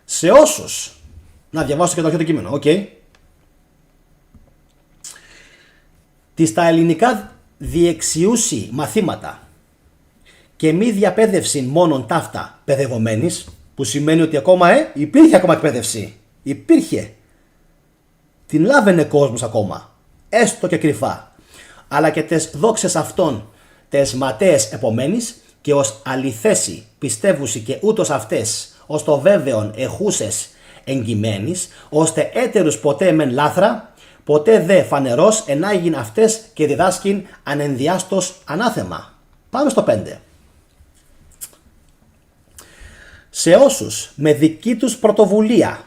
Σε όσους... Να διαβάσω και το αρχαίο κείμενο. Okay. Τις τα ελληνικά διεξιούσι μαθήματα και μη διαπαίδευση μόνον ταύτα παιδευομένης, που σημαίνει ότι ακόμα υπήρχε ακόμα εκπαίδευση. Υπήρχε. Την λάβαινε κόσμος ακόμα. Έστω και κρυφά. Αλλά και τες δόξες αυτών τες ματέες επομένης και ως αληθέσει πιστεύουσι και ούτως αυτές ως το βέβαιον εχούσες εγκυμένης, ώστε έτερους ποτέ μεν λάθρα, ποτέ δε φανερός ενάγειν αυτές και διδάσκειν ανενδιάστος ανάθεμα. Πάμε στο 5. Σε όσους με δική τους πρωτοβουλία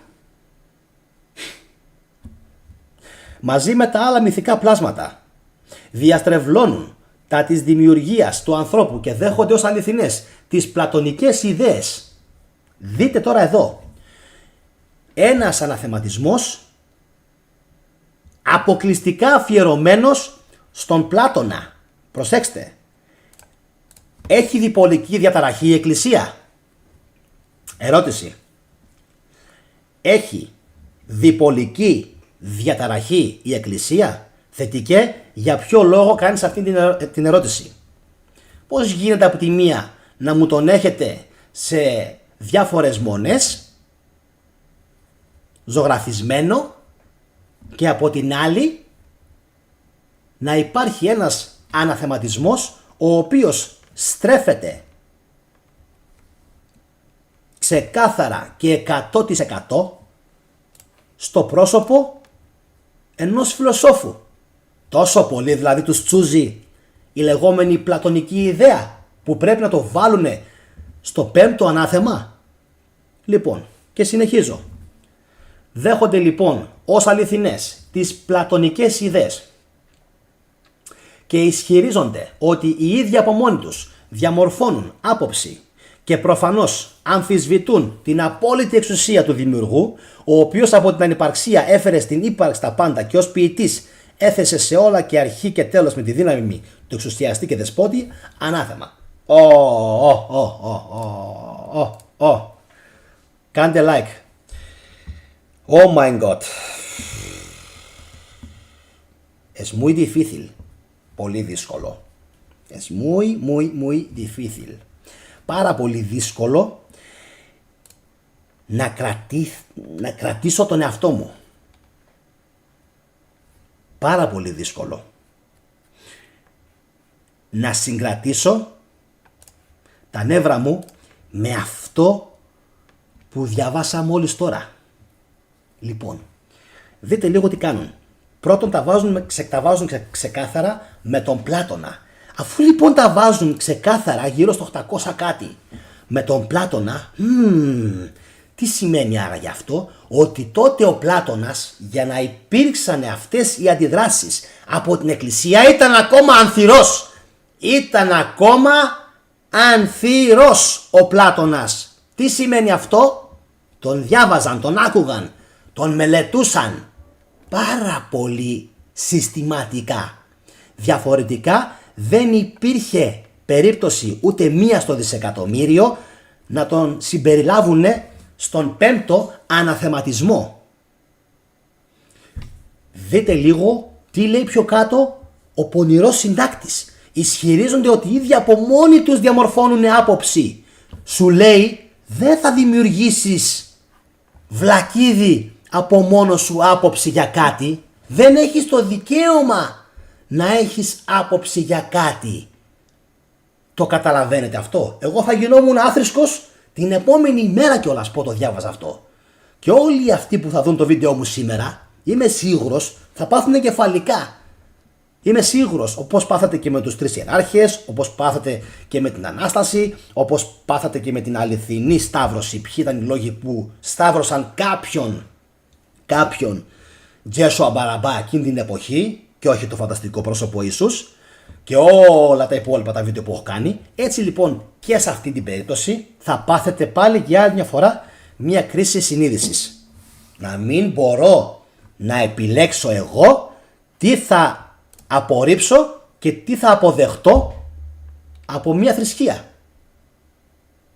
μαζί με τα άλλα μυθικά πλάσματα διαστρεβλώνουν τα της δημιουργίας του ανθρώπου και δέχονται ως αληθινές τις πλατωνικές ιδέες. Δείτε τώρα εδώ. Ένας αναθεματισμός αποκλειστικά αφιερωμένος στον Πλάτωνα. Προσέξτε. Έχει διπολική διαταραχή η Εκκλησία? Ερώτηση. Έχει διπολική διαταραχή η Εκκλησία? Θετικέ, για ποιο λόγο κάνεις αυτή την ερώτηση? Πώς γίνεται από τη μία να μου τον έχετε σε διάφορες μονές ζωγραφισμένο και από την άλλη να υπάρχει ένας αναθεματισμός ο οποίος στρέφεται ξεκάθαρα και 100% στο πρόσωπο ενός φιλοσόφου? Τόσο πολύ δηλαδή τους τσούζει η λεγόμενη πλατωνική ιδέα που πρέπει να το βάλουνε στο 5ο ανάθεμα? Λοιπόν, και συνεχίζω. Δέχονται λοιπόν ως αληθινές τις πλατωνικές ιδέες και ισχυρίζονται ότι οι ίδιοι από μόνοι τους διαμορφώνουν άποψη και προφανώς αμφισβητούν την απόλυτη εξουσία του δημιουργού, ο οποίος από την ανυπαρξία έφερε στην ύπαρξη τα πάντα και ως ποιητής έθεσε σε όλα και αρχή και τέλος με τη δύναμη του εξουσιαστή και δεσπότη, ανάθεμα. Κάντε like. Oh my God. Es muy difícil. Πολύ δύσκολο. Es muy difícil. Πάρα πολύ δύσκολο να κρατήσω τον εαυτό μου. Πάρα πολύ δύσκολο να συγκρατήσω τα νεύρα μου με αυτό που διαβάσα μόλις τώρα. Λοιπόν, δείτε λίγο τι κάνουν. Πρώτον τα βάζουν ξεκάθαρα με τον Πλάτωνα. Αφού λοιπόν τα βάζουν ξεκάθαρα γύρω στο 800 κάτι με τον Πλάτωνα, τι σημαίνει άρα γι' αυτό? Ότι τότε ο Πλάτωνας, για να υπήρξαν αυτές οι αντιδράσεις από την Εκκλησία, ήταν ακόμα ανθυρός. Ήταν ακόμα ανθυρός ο Πλάτωνας. Τι σημαίνει αυτό? Τον διάβαζαν, τον άκουγαν, τον μελετούσαν πάρα πολύ συστηματικά. Διαφορετικά δεν υπήρχε περίπτωση ούτε μία στο δισεκατομμύριο να τον συμπεριλάβουν στον πέμπτο αναθεματισμό. Δείτε λίγο τι λέει πιο κάτω ο πονηρός συντάκτης. Ισχυρίζονται ότι οι ίδιοι από μόνοι τους διαμορφώνουν άποψη. Σου λέει δεν θα δημιουργήσεις βλακίδι από μόνο σου άποψη για κάτι. Δεν έχεις το δικαίωμα να έχεις άποψη για κάτι. Το καταλαβαίνετε αυτό? Εγώ θα γινόμουν άθρησκος την επόμενη μέρα κιόλας που το διάβαζα αυτό. Και όλοι αυτοί που θα δουν το βίντεο μου σήμερα, είμαι σίγουρος θα πάθουν εγκεφαλικά. Είμαι σίγουρος, όπως πάθατε και με τους τρεις ιεράρχες, όπως πάθατε και με την Ανάσταση, όπως πάθατε και με την αληθινή σταύρωση. Ποιοι ήταν οι λόγοι που σταύρωσαν κάποιον Τζέσουα Μπαραμπά εκείνη την εποχή και όχι το φανταστικό πρόσωπο Ιησούς και όλα τα υπόλοιπα τα βίντεο που έχω κάνει. Έτσι λοιπόν και σε αυτή την περίπτωση θα πάθετε πάλι για άλλη μια φορά μια κρίση συνείδησης. Να μην μπορώ να επιλέξω εγώ τι θα απορρίψω και τι θα αποδεχτώ από μια θρησκεία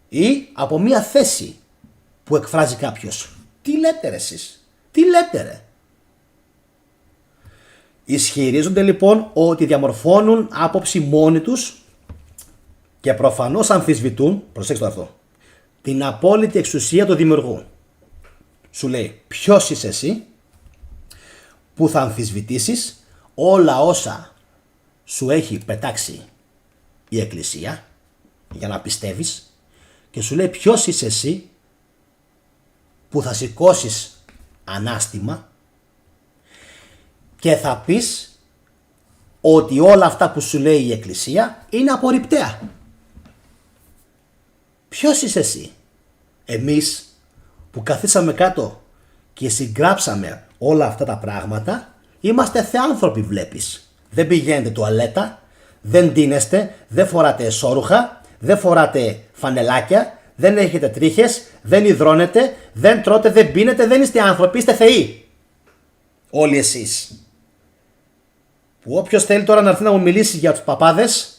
ή από μια θέση που εκφράζει κάποιος. Τι λέτε ρε εσείς? Τι λέτε ρε? Ισχυρίζονται λοιπόν ότι διαμορφώνουν άποψη μόνοι τους και προφανώς αμφισβητούν, προσέξτε αυτό, την απόλυτη εξουσία του δημιουργού. Σου λέει ποιος είσαι εσύ που θα αμφισβητήσεις όλα όσα σου έχει πετάξει η Εκκλησία για να πιστεύεις, και σου λέει ποιος είσαι εσύ που θα σηκώσεις ανάστημα και θα πεις ότι όλα αυτά που σου λέει η Εκκλησία είναι απορριπταία. Ποιος είσαι εσύ? Εμείς που καθίσαμε κάτω και συγγράψαμε όλα αυτά τα πράγματα είμαστε θεάνθρωποι, βλέπεις. Δεν πηγαίνετε τουαλέτα, δεν ντύνεστε, δεν φοράτε εσώρουχα, δεν φοράτε φανελάκια, δεν έχετε τρίχες, δεν υδρώνετε, δεν τρώτε, δεν πίνετε, δεν είστε άνθρωποι, είστε θεοί. Όλοι εσείς. Που όποιος θέλει τώρα να έρθει να μου μιλήσει για τους παπάδες,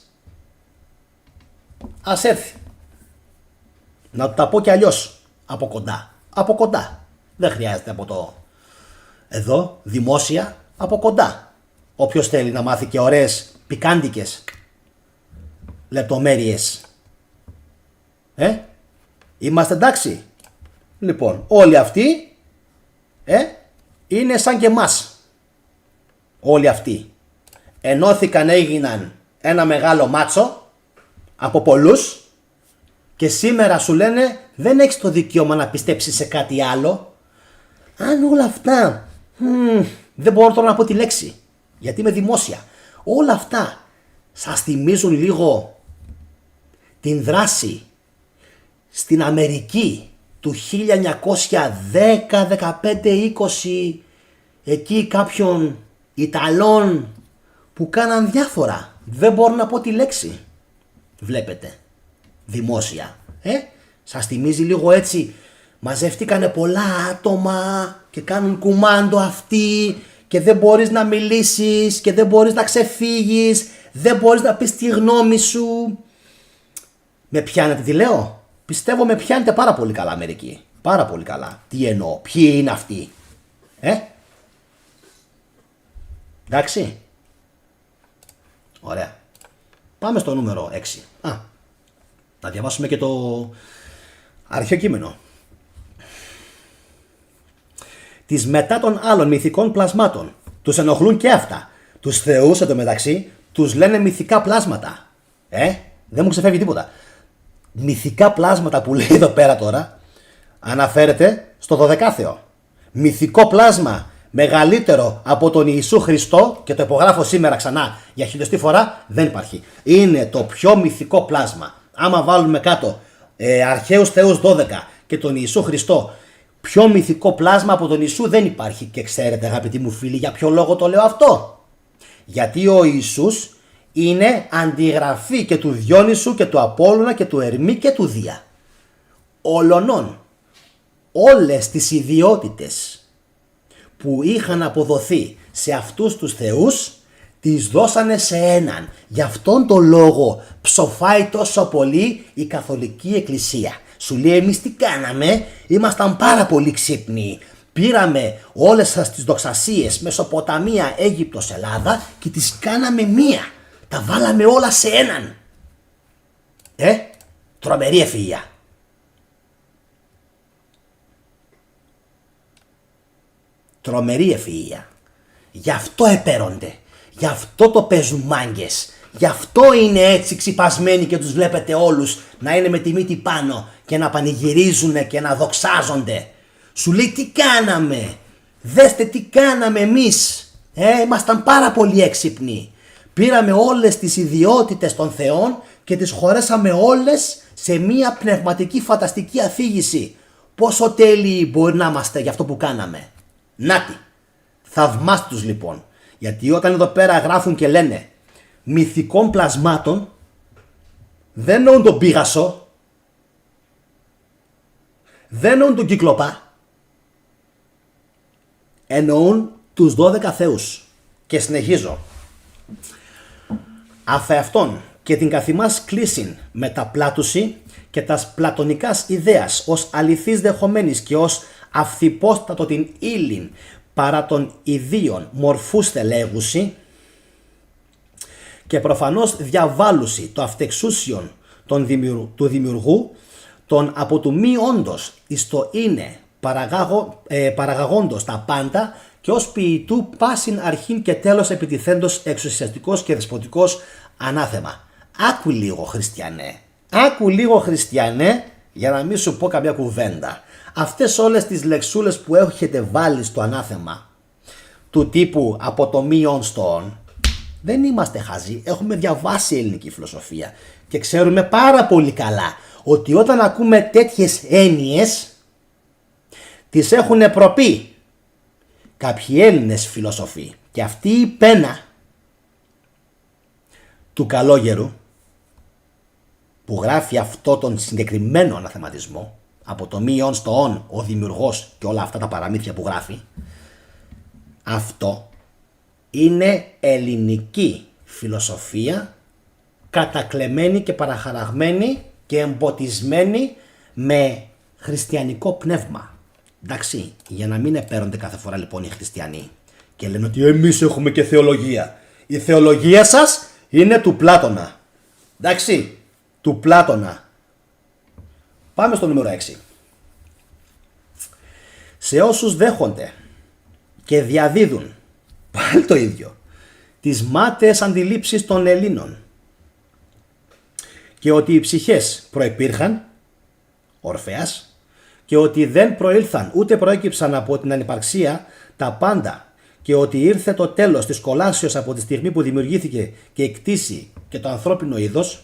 ας έρθει. Να του τα πω κι αλλιώς. Από κοντά. Από κοντά. Δεν χρειάζεται από το εδώ, δημόσια, από κοντά. Όποιος θέλει να μάθει και ωραίες πικάντικες λεπτομέρειες. Είμαστε εντάξει? Λοιπόν, όλοι αυτοί είναι σαν και εμάς. Όλοι αυτοί ενώθηκαν, έγιναν ένα μεγάλο μάτσο από πολλούς και σήμερα σου λένε δεν έχεις το δικαίωμα να πιστέψεις σε κάτι άλλο. Αν όλα αυτά, δεν μπορώ τώρα να πω τη λέξη γιατί είμαι δημόσια, όλα αυτά σας θυμίζουν λίγο την δράση στην Αμερική του 1910, 15, 20, εκεί κάποιων Ιταλών που κάναν διάφορα. Δεν μπορώ να πω τη λέξη. Βλέπετε, δημόσια. Σας θυμίζει λίγο έτσι? Μαζεύτηκανε πολλά άτομα και κάνουν κουμάντο αυτοί και δεν μπορείς να μιλήσεις και δεν μπορείς να ξεφύγεις, δεν μπορείς να πεις τη γνώμη σου. Με πιάνετε τι λέω? Πιστεύω με πιάνετε πάρα πολύ καλά Αμερική. Πάρα πολύ καλά. Τι εννοώ? Ποιοι είναι αυτοί? Εντάξει. Ωραία. Πάμε στο νούμερο 6. Να διαβάσουμε και το αρχαίο κείμενο. Τις μετά των άλλων μυθικών πλασμάτων. Τους ενοχλούν και αυτά. Τους θεούς εντωμεταξύ τους λένε μυθικά πλάσματα. Δεν μου ξεφεύγει τίποτα. Μυθικά πλάσματα που λέει εδώ πέρα τώρα αναφέρεται στο 12 μυθικό πλάσμα μεγαλύτερο από τον Ιησού Χριστό, και το υπογράφω σήμερα ξανά για 1000η φορά, δεν υπάρχει. Είναι το πιο μυθικό πλάσμα. Άμα βάλουμε κάτω αρχαίους θεούς 12 και τον Ιησού Χριστό, πιο μυθικό πλάσμα από τον Ιησού δεν υπάρχει. Και ξέρετε αγαπητοί μου φίλοι για ποιο λόγο το λέω αυτό? Γιατί ο Ιησούς είναι αντιγραφή και του Διόνυσου και του Απόλλωνα και του Ερμή και του Δία. Ολονών όλες τις ιδιότητες που είχαν αποδοθεί σε αυτούς τους θεούς τις δώσανε σε έναν. Γι' αυτόν τον λόγο ψοφάει τόσο πολύ η Καθολική Εκκλησία. Σου λέει εμείς τι κάναμε, ήμασταν πάρα πολύ ξύπνοι. Πήραμε όλες σας τις δοξασίες, Μεσοποταμία, Αίγυπτος, Ελλάδα και τις κάναμε μία. Τα βάλαμε όλα σε έναν. Τρομερή ευφυΐα. Τρομερή ευφυΐα. Γι' αυτό επέρονται. Γι' αυτό το παίζουν μάγκες. Γι' αυτό είναι έτσι ξυπασμένοι και τους βλέπετε όλους να είναι με τη μύτη πάνω και να πανηγυρίζουν και να δοξάζονται. Σου λέει τι κάναμε. Δέστε τι κάναμε εμείς. Ήμασταν πάρα πολύ έξυπνοι. Πήραμε όλες τις ιδιότητες των θεών και τις χωρέσαμε όλες σε μία πνευματική φανταστική αφήγηση. Πόσο τέλειοι μπορεί να είμαστε για αυτό που κάναμε. Νάτι. Θαυμάστε τους λοιπόν. Γιατί όταν εδώ πέρα γράφουν και λένε μυθικών πλασμάτων, δεν εννοούν τον Πίγασο, δεν εννοούν τον Κυκλοπά, εννοούν τους 12 θεούς. Και συνεχίζω. Αφ' αυτόν και την καθημάς κλίσιν μεταπλάτουση και τας πλατωνικάς ιδέας ως αληθής δεχομένης και ως αυθυπόστατο την ύλην παρά των ιδίων μορφούς θελέγουσι και προφανώς διαβάλουσι το αυτεξούσιον του δημιουργού τον από του μη όντως εις το είναι παραγαγόντος τα πάντα και ως ποιητού πάσιν αρχήν και τέλος επιτιθέντος εξουσιαστικός και δεσποτικός ανάθεμα. Άκου λίγο χριστιανέ, άκου λίγο χριστιανέ για να μην σου πω καμιά κουβέντα. Αυτές όλες τις λεξούλες που έχετε βάλει στο ανάθεμα του τύπου από το μείον στο ον, δεν είμαστε χαζοί, έχουμε διαβάσει ελληνική φιλοσοφία και ξέρουμε πάρα πολύ καλά ότι όταν ακούμε τέτοιες έννοιες τις έχουν προπεί κάποιοι Έλληνες φιλοσοφοί και αυτή η πένα του καλόγερου που γράφει αυτό τον συγκεκριμένο αναθεματισμό από το μείον στο ον, ο δημιουργός και όλα αυτά τα παραμύθια που γράφει, αυτό είναι ελληνική φιλοσοφία κατακλεμμένη και παραχαραγμένη και εμποτισμένη με χριστιανικό πνεύμα. Εντάξει, για να μην επέρονται κάθε φορά λοιπόν οι χριστιανοί και λένε ότι εμείς έχουμε και θεολογία. Η θεολογία σας είναι του Πλάτωνα. Εντάξει, του Πλάτωνα. Πάμε στο νούμερο 6. Σε όσους δέχονται και διαδίδουν, πάλι το ίδιο, τις μάταιες αντιλήψεις των Ελλήνων και ότι οι ψυχές προϋπήρχαν, Ορφέας, και ότι δεν προήλθαν ούτε προέκυψαν από την ανυπαρξία τα πάντα και ότι ήρθε το τέλος της κολάσεως από τη στιγμή που δημιουργήθηκε και εκτίσει και το ανθρώπινο είδος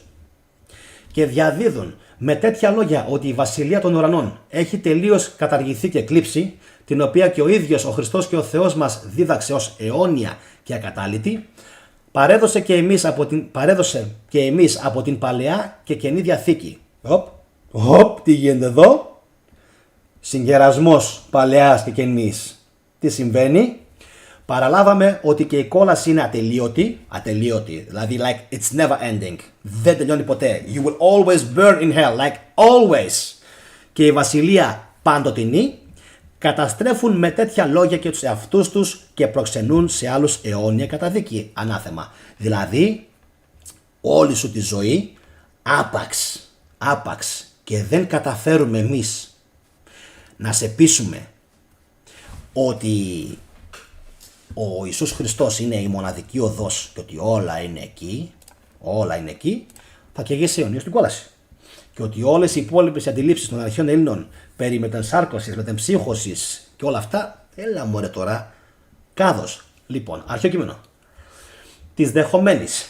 και διαδίδουν με τέτοια λόγια ότι η βασιλεία των ουρανών έχει τελείως καταργηθεί και κλείψει, την οποία και ο ίδιος ο Χριστός και ο Θεός μας δίδαξε ως αιώνια και ακατάλητη, παρέδωσε και εμείς από την Παλαιά και Καινή Διαθήκη. Τι γίνεται εδώ? Συγκερασμός Παλαιάς και Καινής. Τι συμβαίνει? Παραλάβαμε ότι και η κόλαση είναι ατελείωτη, δηλαδή like it's never ending, δεν τελειώνει ποτέ. You will always burn in hell, like always. Και η βασιλεία πάντοτινή, καταστρέφουν με τέτοια λόγια και τους εαυτούς τους και προξενούν σε άλλους αιώνια καταδίκη, ανάθεμα. Δηλαδή όλη σου τη ζωή άπαξ και δεν καταφέρουμε εμείς να σε πείσουμε ότι ο Ιησούς Χριστός είναι η μοναδική οδός και ότι όλα είναι εκεί, θα καίγεσαι αιωνίως στην κόλαση. Και ότι όλες οι υπόλοιπες αντιλήψεις των αρχαίων Ελλήνων περί μετενσάρκωσης, μετεμψύχωσης και όλα αυτά, έλα μωρέ τώρα, κάδος. Λοιπόν, αρχαίο κείμενο. Της δεχομένης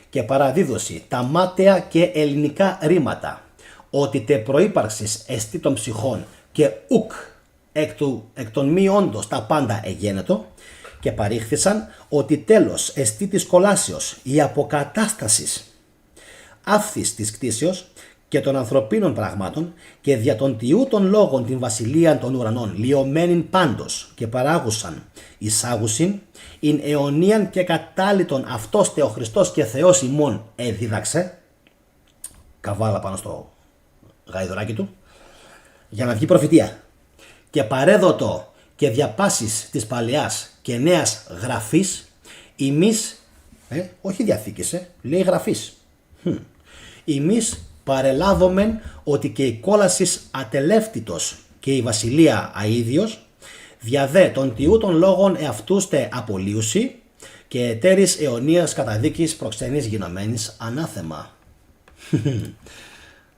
και παραδίδωση τα μάταια και ελληνικά ρήματα, ότι τε προύπαρξης εστί των ψυχών και ουκ εκ των μη όντως τα πάντα εγένετο και παρήχθησαν ότι τέλος εστί της κολάσεως η αποκατάστασης αύθης της κτήσεως και των ανθρωπίνων πραγμάτων και δια των τιού των λόγων την βασιλεία των ουρανών λιωμένην πάντως και παράγουσαν εισάγουσιν ειν αιωνίαν και κατάλυτον αυτός τε ο Χριστός και Θεός ημών εδίδαξε, καβάλα πάνω στο γαϊδουράκι του, για να βγει προφητεία και παρέδοτο και διαπάσεις της παλαιάς και νέας γραφής ημείς, όχι διαθήκης, λέει γραφής, ημείς παρελάβομεν ότι και η κόλασης ατελεύτητος και η βασιλεία αίδιος διαδέ των τιού των λόγων εαυτούστε απολύουση και εταίρης αιωνίας καταδίκης προξενής γινωμένης ανάθεμα.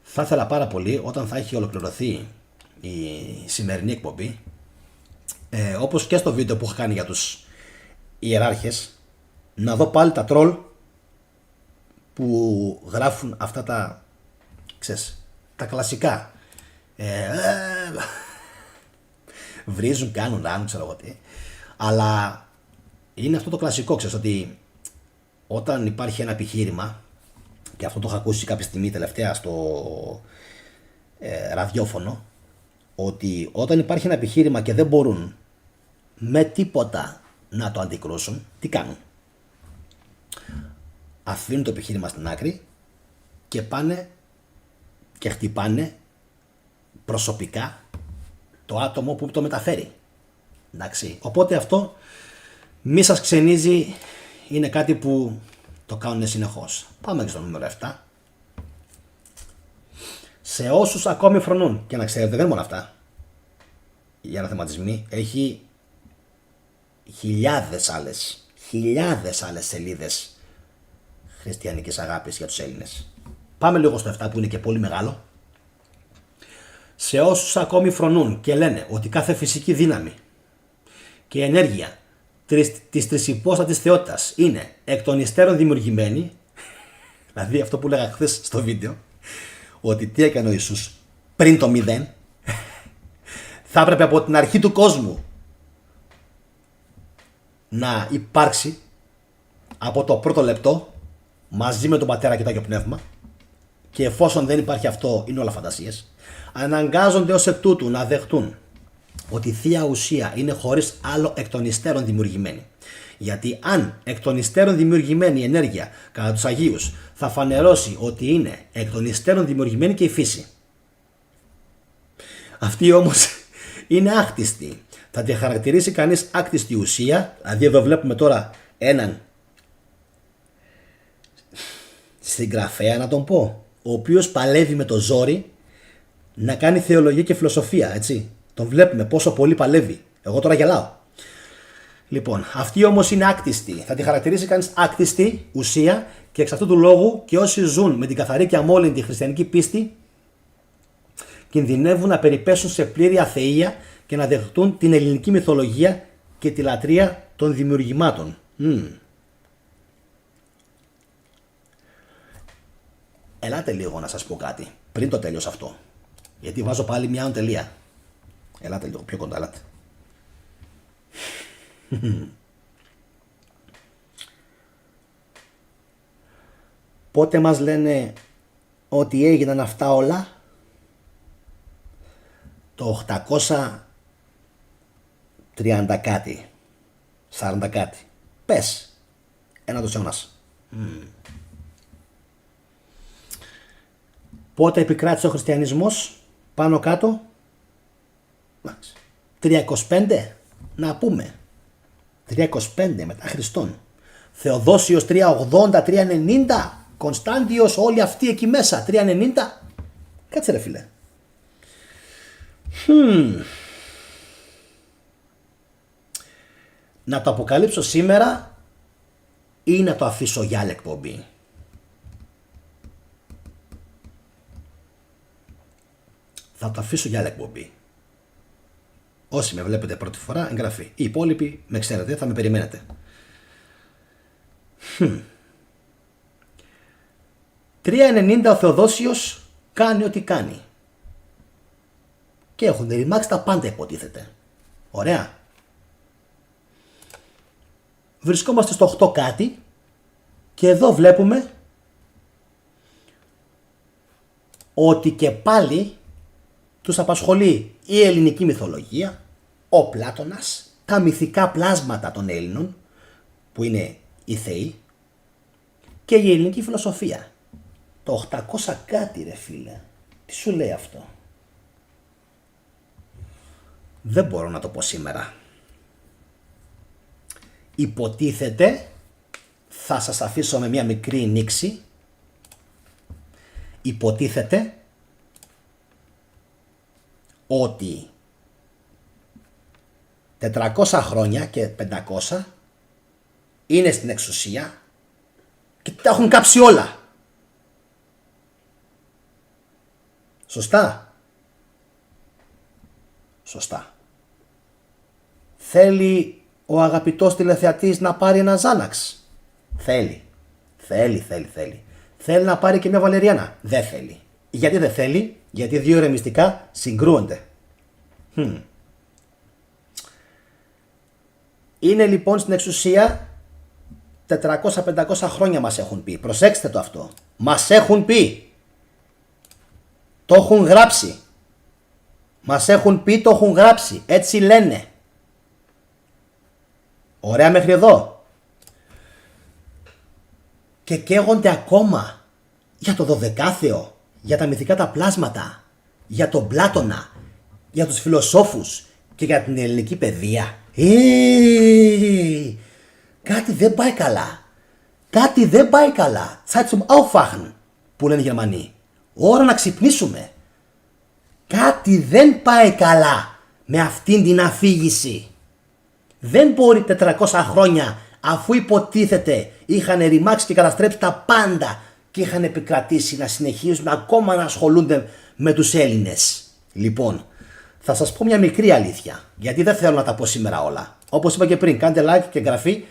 Θα ήθελα πάρα πολύ όταν θα έχει ολοκληρωθεί η σημερινή εκπομπή, όπως και στο βίντεο που έχω κάνει για τους ιεράρχες, να δω πάλι τα τρόλ που γράφουν αυτά τα, ξέρεις, τα κλασικά. Βρίζουν, κάνουν, ράνουν, ξέρω εγώ τι. Αλλά είναι αυτό το κλασικό, ξέρεις, ότι όταν υπάρχει ένα επιχείρημα, και αυτό το έχω ακούσει κάποια στιγμή τελευταία στο ραδιόφωνο, ότι όταν υπάρχει ένα επιχείρημα και δεν μπορούν με τίποτα να το αντικρούσουν, τι κάνουν? Αφήνουν το επιχείρημα στην άκρη και πάνε και χτυπάνε προσωπικά το άτομο που το μεταφέρει. Εντάξει. Οπότε αυτό μη σας ξενίζει, είναι κάτι που το κάνουν συνεχώς. Πάμε και στο νούμερο 7. Σε όσους ακόμη φρονούν, και να ξέρετε δεν είναι μόνο αυτά, οι αναθεματισμοί έχει χιλιάδες άλλες σελίδες χριστιανικής αγάπης για τους Έλληνες. Πάμε λίγο στο 7 που είναι και πολύ μεγάλο. Σε όσους ακόμη φρονούν και λένε ότι κάθε φυσική δύναμη και ενέργεια της τρισυπόστατης θεότητας είναι εκ των υστέρων δημιουργημένη, δηλαδή αυτό που λέγα χθες στο βίντεο, ότι τι έκανε ο Ιησούς πριν το 0, θα έπρεπε από την αρχή του κόσμου να υπάρξει από το πρώτο λεπτό μαζί με τον Πατέρα και το Άγιο Πνεύμα, και εφόσον δεν υπάρχει αυτό είναι όλα φαντασίες, αναγκάζονται ως εκ τούτου να δεχτούν ότι η Θεία Ουσία είναι χωρίς άλλο εκ των υστέρων δημιουργημένη. Γιατί αν εκ των υστέρων δημιουργημένη ενέργεια κατά τους Αγίους θα φανερώσει ότι είναι εκ των υστέρων δημιουργημένη και η φύση. Αυτή όμως είναι άκτιστη. Θα τη χαρακτηρίσει κανείς άκτιστη ουσία, δηλαδή εδώ βλέπουμε τώρα έναν συγγραφέα, να τον πω, ο οποίος παλεύει με το ζόρι να κάνει θεολογία και φιλοσοφία, έτσι. Τον βλέπουμε πόσο πολύ παλεύει. Εγώ τώρα γελάω. Λοιπόν, αυτή όμως είναι άκτιστη. Θα τη χαρακτηρίσει κανείς άκτιστη ουσία, και εξ αυτού του λόγου και όσοι ζουν με την καθαρή και αμόλυντη χριστιανική πίστη κινδυνεύουν να περιπέσουν σε πλήρη αθεία και να δεχτούν την ελληνική μυθολογία και τη λατρεία των δημιουργημάτων. Ελάτε λίγο να σας πω κάτι πριν το τέλειος αυτό, γιατί βάζω πάλι μια τελεία. Ελάτε λίγο πιο κοντά, ελάτε. Πότε μας λένε ότι έγιναν αυτά όλα? Το 830 κάτι, 40 κάτι, πες, ένατος αιώνας. Πότε επικράτησε ο χριστιανισμός? Πάνω κάτω 325, να πούμε 325 μετά Χριστόν. Θεοδόσιος 380, 390, Κωνσταντιος, όλοι αυτοί εκεί μέσα 390. Κάτσε ρε φίλε. Να το αποκαλύψω σήμερα ή να το αφήσω για άλλη εκπομπή? Θα το αφήσω για άλλη εκπομπή. Όσοι με βλέπετε πρώτη φορά, εγγραφή. Οι υπόλοιποι με ξέρετε, θα με περιμένετε. 390 ο Θεοδόσιος κάνει ό,τι κάνει. Και έχουν ρημάξει τα πάντα, υποτίθεται. Ωραία. βρισκόμαστε στο 8 κάτι και εδώ βλέπουμε ότι και πάλι τους απασχολεί η ελληνική μυθολογία, ο Πλάτωνας, τα μυθικά πλάσματα των Έλληνων που είναι οι θεοί και η ελληνική φιλοσοφία. Το 800 κάτι ρε φίλε, τι σου λέει αυτό? Δεν μπορώ να το πω σήμερα. Υποτίθεται, θα σας αφήσω με μια μικρή νήξη, υποτίθεται ότι 400 χρόνια και 500 είναι στην εξουσία και τα έχουν κάψει όλα. Σωστά. Σωστά. Θέλει ο αγαπητός τηλεθεατής να πάρει ένα Ζάναξ? Θέλει. Θέλει να πάρει και μια βαλεριάνα? Δεν θέλει. Γιατί δεν θέλει? Γιατί δύο ηρεμιστικά συγκρούονται. Είναι λοιπόν στην εξουσία 400-500 χρόνια μας έχουν πει. Προσέξτε το αυτό. Μας έχουν πει. Το έχουν γράψει. Μας έχουν πει, το έχουν γράψει. Έτσι λένε. Ωραία μέχρι εδώ. Και καίγονται ακόμα για το Δωδεκάθεο, για τα μυθικά τα πλάσματα, για τον Πλάτωνα, για τους φιλοσόφους και για την ελληνική παιδεία. Κάτι δεν πάει καλά. Κάτι δεν πάει καλά. Zeit zum Aufwachen, που λένε οι Γερμανοί. Ώρα να ξυπνήσουμε. Κάτι δεν πάει καλά με αυτήν την αφήγηση. Δεν μπορεί 400 χρόνια, αφού υποτίθεται είχαν ρημάξει και καταστρέψει τα πάντα και είχαν επικρατήσει, να συνεχίζουν ακόμα να ασχολούνται με τους Έλληνες. Λοιπόν, θα σας πω μια μικρή αλήθεια, γιατί δεν θέλω να τα πω σήμερα όλα. Όπως είπα και πριν, κάντε like και εγγραφή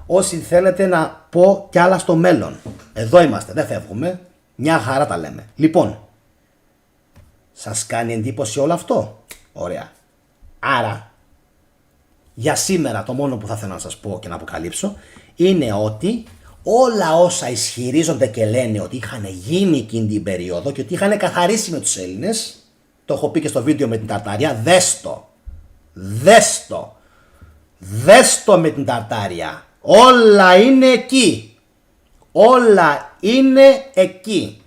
όσοι θέλετε να πω κι άλλα στο μέλλον. Εδώ είμαστε, δεν φεύγουμε, μια χαρά τα λέμε. Λοιπόν, σας κάνει εντύπωση όλο αυτό? Ωραία. Άρα, για σήμερα το μόνο που θα ήθελα να σας πω και να αποκαλύψω είναι ότι όλα όσα ισχυρίζονται και λένε ότι είχαν γίνει εκείνη την περίοδο και ότι είχαν καθαρίσει με τους Έλληνες, το έχω πει και στο βίντεο με την Ταρτάρια, δες το με την Ταρτάρια. Όλα είναι εκεί. Όλα είναι εκεί.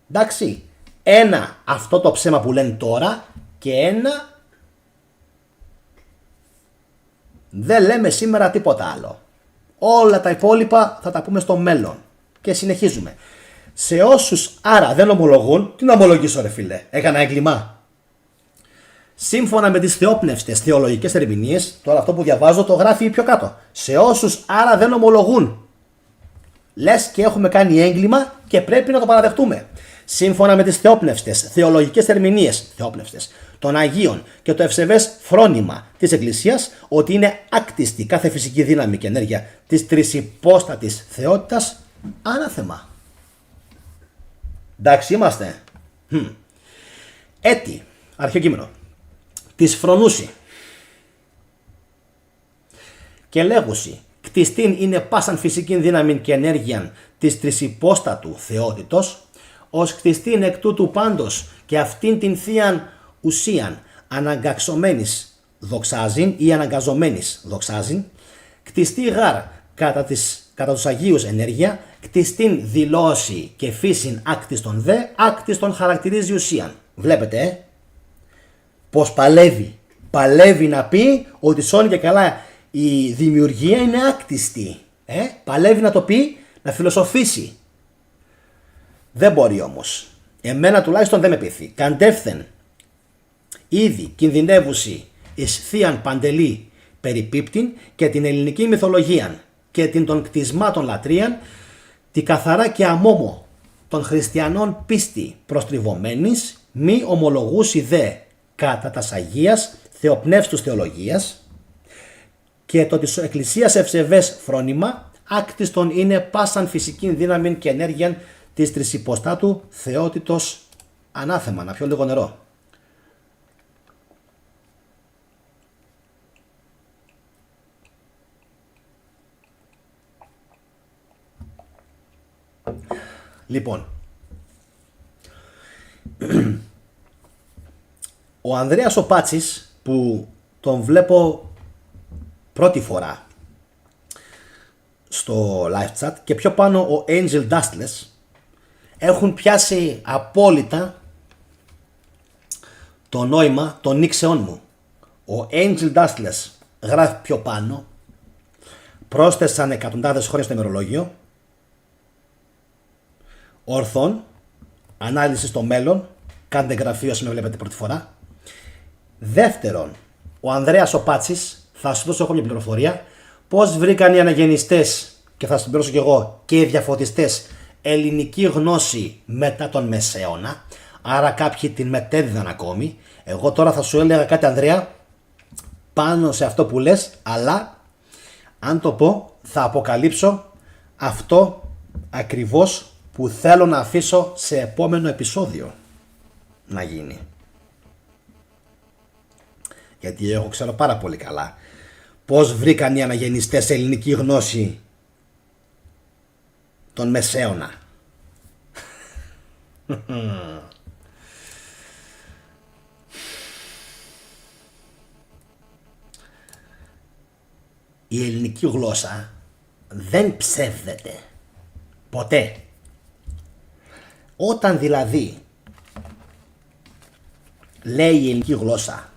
Εντάξει. Ένα αυτό το ψέμα που λένε τώρα και ένα δεν λέμε σήμερα τίποτα άλλο. Όλα τα υπόλοιπα θα τα πούμε στο μέλλον. Και συνεχίζουμε. Σε όσους άρα δεν ομολογούν, τι να ομολογήσω ρε φίλε, έκανα έγκλημα? Σύμφωνα με τις θεόπνευστες θεολογικές ερμηνείες, τώρα αυτό που διαβάζω το γράφει πιο κάτω. Σε όσους άρα δεν ομολογούν. Λες και έχουμε κάνει έγκλημα και πρέπει να το παραδεχτούμε. Σύμφωνα με τις θεόπνευστες θεολογικές ερμηνείες των Αγίων και το ευσεβές φρόνημα της Εκκλησίας, ότι είναι άκτιστη κάθε φυσική δύναμη και ενέργεια της τρισυπόστατης θεότητας, ανάθεμα. Εντάξει είμαστε. Έτη, αρχαίο κείμενο. Της φρονούσι. Και λέγουσι, κτιστήν είναι πάσαν φυσικήν δύναμην και ενέργειαν της τρισυπόστατου θεότητος, ως κτιστήν εκ τούτου πάντως και αυτήν την θείαν ουσίαν αναγκαξομένης δοξάζειν ή αναγκαζομένης δοξάζειν, κτιστή γάρ κατά τους Αγίους ενέργεια, κτιστήν δηλώσει και φύσιν άκτιστον δε, άκτιστον χαρακτηρίζει ουσίαν. Βλέπετε, πως παλεύει. Παλεύει να πει ότι σώνει και καλά η δημιουργία είναι άκτιστη. Παλεύει να το πει, να φιλοσοφήσει. Δεν μπορεί όμως. Εμένα τουλάχιστον δεν με πείθει. Καντεύθεν ήδη κινδυνεύουση εις θείαν παντελή περιπίπτην και την ελληνική μυθολογία και την των κτισμάτων λατρείαν, τη καθαρά και αμόμο των χριστιανών πίστη προστριβωμένης, μη ομολογούσι δε κατά τας Αγίας θεοπνεύστους θεολογίας, και το της Εκκλησίας ευσεβές φρόνημα άκτιστον είναι πάσαν φυσικήν δύναμην και ενέργειαν της τρισυποστάτου θεότητος, ανάθεμα. Να πιω λίγο νερό. Λοιπόν, ο Ανδρέας ο Πάτσης, που τον βλέπω πρώτη φορά στο live chat, και πιο πάνω ο Angel Dustless, έχουν πιάσει απόλυτα το νόημα των νήξεών μου. Ο Angel Dustless γράφει πιο πάνω, πρόσθεσαν εκατοντάδες χρόνια στο ημερολόγιο, ορθόν, ανάλυση στο μέλλον, κάντε εγγραφή όσοι με βλέπετε πρώτη φορά. Δεύτερον, ο Ανδρέας ο Πάτσης, θα σου δώσω εγώ μια πληροφορία, πώς βρήκαν οι αναγεννηστές, και θα συμπληρώσω κι εγώ, και οι διαφωτιστές ελληνική γνώση μετά τον Μεσαίωνα, άρα κάποιοι την μετέδιδαν ακόμη. Εγώ τώρα θα σου έλεγα κάτι, Ανδρέα, πάνω σε αυτό που λες, αλλά αν το πω θα αποκαλύψω αυτό ακριβώς που θέλω να αφήσω σε επόμενο επεισόδιο να γίνει. Γιατί εγώ ξέρω πάρα πολύ καλά πώς βρήκαν οι αναγεννηστές ελληνική γνώση τον Μεσαίωνα. Η ελληνική γλώσσα δεν ψεύδεται ποτέ. Όταν δηλαδή λέει η ελληνική γλώσσα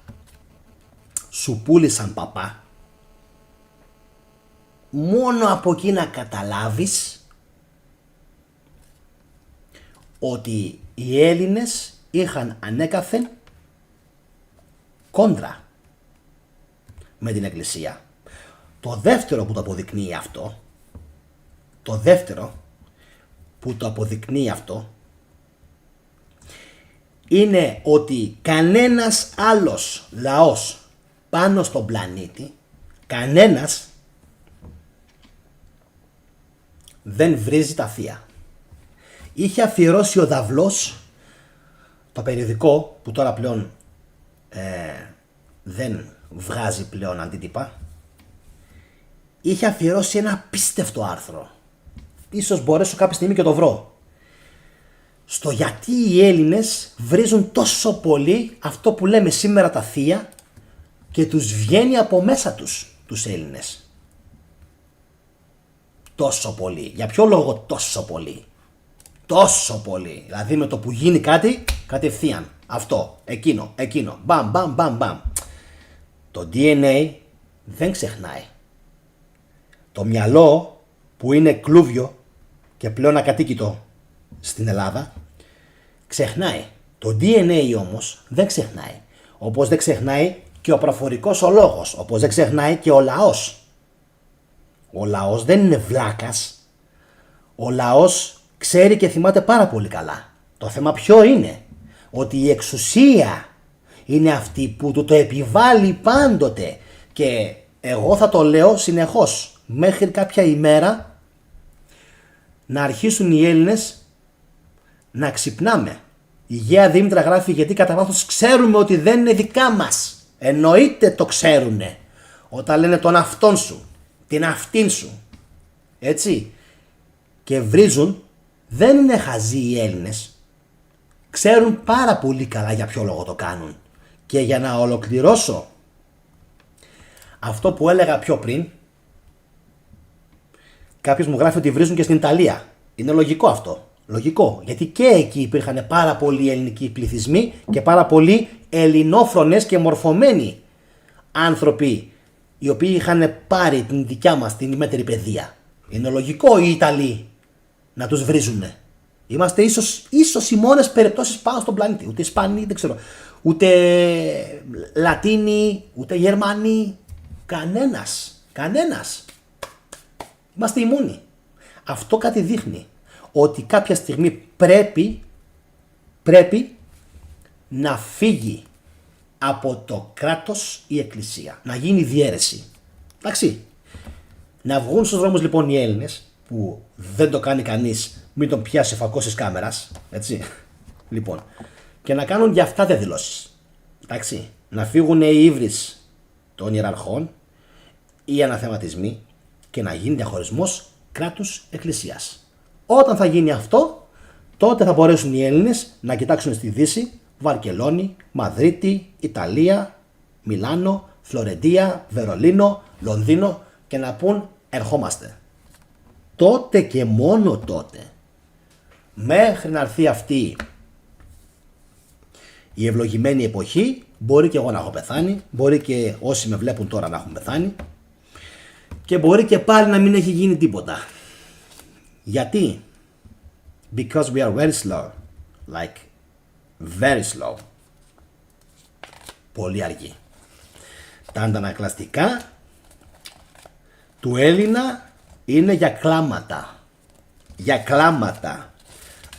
σου πούλησαν παπά, μόνο από εκεί να καταλάβεις ότι οι Έλληνες είχαν ανέκαθεν κόντρα με την Εκκλησία. Το δεύτερο που το αποδεικνύει αυτό, είναι ότι κανένας άλλος λαός πάνω στον πλανήτη, κανένας, δεν βρίζει τα θεία. Είχε αφιερώσει ο Δαυλός, το περιοδικό που τώρα πλέον δεν βγάζει πλέον αντίτυπα, είχε αφιερώσει ένα απίστευτο άρθρο. Ίσως μπορέσω κάποια στιγμή και το βρω. Στο γιατί οι Έλληνες βρίζουν τόσο πολύ αυτό που λέμε σήμερα τα θεία και τους βγαίνει από μέσα τους Έλληνες. Τόσο πολύ. Για ποιο λόγο τόσο πολύ? Τόσο πολύ. Δηλαδή με το που γίνει κάτι, κατευθείαν. Αυτό, εκείνο. Μπαμ, μπαμ, μπαμ, μπαμ. Το DNA δεν ξεχνάει. Το μυαλό που είναι κλούβιο και πλέον ακατοίκητο στην Ελλάδα, ξεχνάει. Το DNA όμως δεν ξεχνάει. Όπως δεν ξεχνάει και ο προφορικός ο λόγος. Όπως δεν ξεχνάει και ο λαός. Ο λαός δεν είναι βλάκας. Ο λαός ξέρει και θυμάται πάρα πολύ καλά. Το θέμα ποιο είναι? Ότι η εξουσία είναι αυτή που του το επιβάλλει πάντοτε. Και εγώ θα το λέω συνεχώς. Μέχρι κάποια ημέρα να αρχίσουν οι Έλληνες να ξυπνάμε. Η Γαία Δήμητρα γράφει, γιατί κατά βάθος ξέρουμε ότι δεν είναι δικά μας. Εννοείται το ξέρουνε. Όταν λένε τον αυτόν σου, την αυτήν σου, έτσι, και βρίζουν, δεν είναι χαζοί οι Έλληνες. Ξέρουν πάρα πολύ καλά για ποιο λόγο το κάνουν. Και για να ολοκληρώσω αυτό που έλεγα πιο πριν, κάποιος μου γράφει ότι βρίζουν και στην Ιταλία. Είναι λογικό αυτό. Λογικό. Γιατί και εκεί υπήρχαν πάρα πολλοί ελληνικοί πληθυσμοί και πάρα πολλοί ελληνόφρονες και μορφωμένοι άνθρωποι, οι οποίοι είχαν πάρει την δικιά μας την ημέτερη παιδεία. Είναι λογικό οι Ιταλοί να τους βρίζουν. Είμαστε ίσως οι μόνες περιπτώσεις πάνω στον πλανήτη. Ούτε Ισπανοί, δεν ξέρω. Ούτε Λατίνοι, ούτε Γερμανοί. Κανένας. Είμαστε ημούνοι. Αυτό κάτι δείχνει. Ότι κάποια στιγμή πρέπει να φύγει από το κράτος η Εκκλησία. Να γίνει διαίρεση. Εντάξει. Να βγουν στους δρόμους λοιπόν οι Έλληνες, που δεν το κάνει κανείς, μην τον πιάσει φακός της κάμερας. Έτσι. Λοιπόν. Και να κάνουν για αυτά διαδηλώσεις. Εντάξει. Να φύγουν οι ύβρις των ιεραρχών, οι αναθεματισμοί, και να γίνει διαχωρισμός κράτους εκκλησίας. Όταν θα γίνει αυτό, τότε θα μπορέσουν οι Έλληνες να κοιτάξουν στη Δύση, Βαρκελόνη, Μαδρίτη, Ιταλία, Μιλάνο, Φλωρεντία, Βερολίνο, Λονδίνο και να πούν ερχόμαστε. Τότε και μόνο τότε, μέχρι να έρθει αυτή η ευλογημένη εποχή, μπορεί και εγώ να έχω πεθάνει, μπορεί και όσοι με βλέπουν τώρα να έχουν πεθάνει και μπορεί και πάλι να μην έχει γίνει τίποτα. Γιατί? Because we are very slow. Like, very slow. Πολύ αργή. Τα αντανακλαστικά του Έλληνα είναι για κλάματα. Για κλάματα.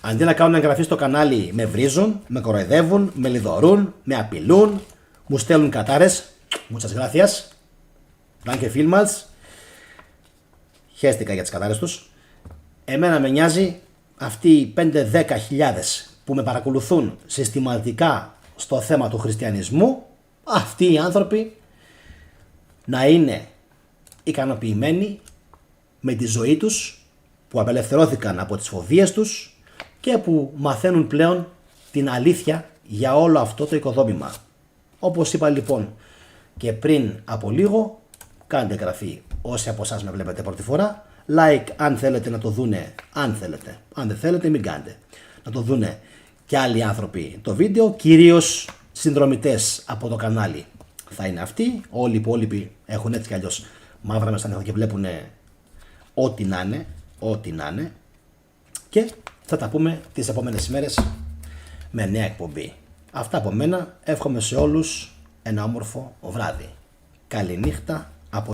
Αντί να κάνουν εγγραφή στο κανάλι, με βρίζουν, με κοροϊδεύουν, με λιδωρούν, με απειλούν, μου στέλνουν κατάρες. Muchas gracias. Danke vielmals. Χαίστηκα για τις κατάρες τους. Εμένα με νοιάζει αυτοί οι 5-10 χιλιάδες που με παρακολουθούν συστηματικά στο θέμα του χριστιανισμού, αυτοί οι άνθρωποι να είναι ικανοποιημένοι με τη ζωή τους, που απελευθερώθηκαν από τις φοβίες τους και που μαθαίνουν πλέον την αλήθεια για όλο αυτό το οικοδόμημα. Όπως είπα λοιπόν και πριν από λίγο, κάντε εγγραφή όσοι από εσάς με βλέπετε πρώτη φορά, like αν θέλετε να το δούνε, αν θέλετε, αν δεν θέλετε μην κάνετε, να το δούνε και άλλοι άνθρωποι το βίντεο, κυρίως συνδρομητές από το κανάλι θα είναι αυτοί, όλοι οι υπόλοιποι έχουν έτσι κι αλλιώς μαύρα μέσα στα νύχτα και βλέπουν ό,τι να είναι, ό,τι να είναι, και θα τα πούμε τις επόμενες ημέρες με νέα εκπομπή. Αυτά από μένα, εύχομαι σε όλους ένα όμορφο βράδυ. Καληνύχτα.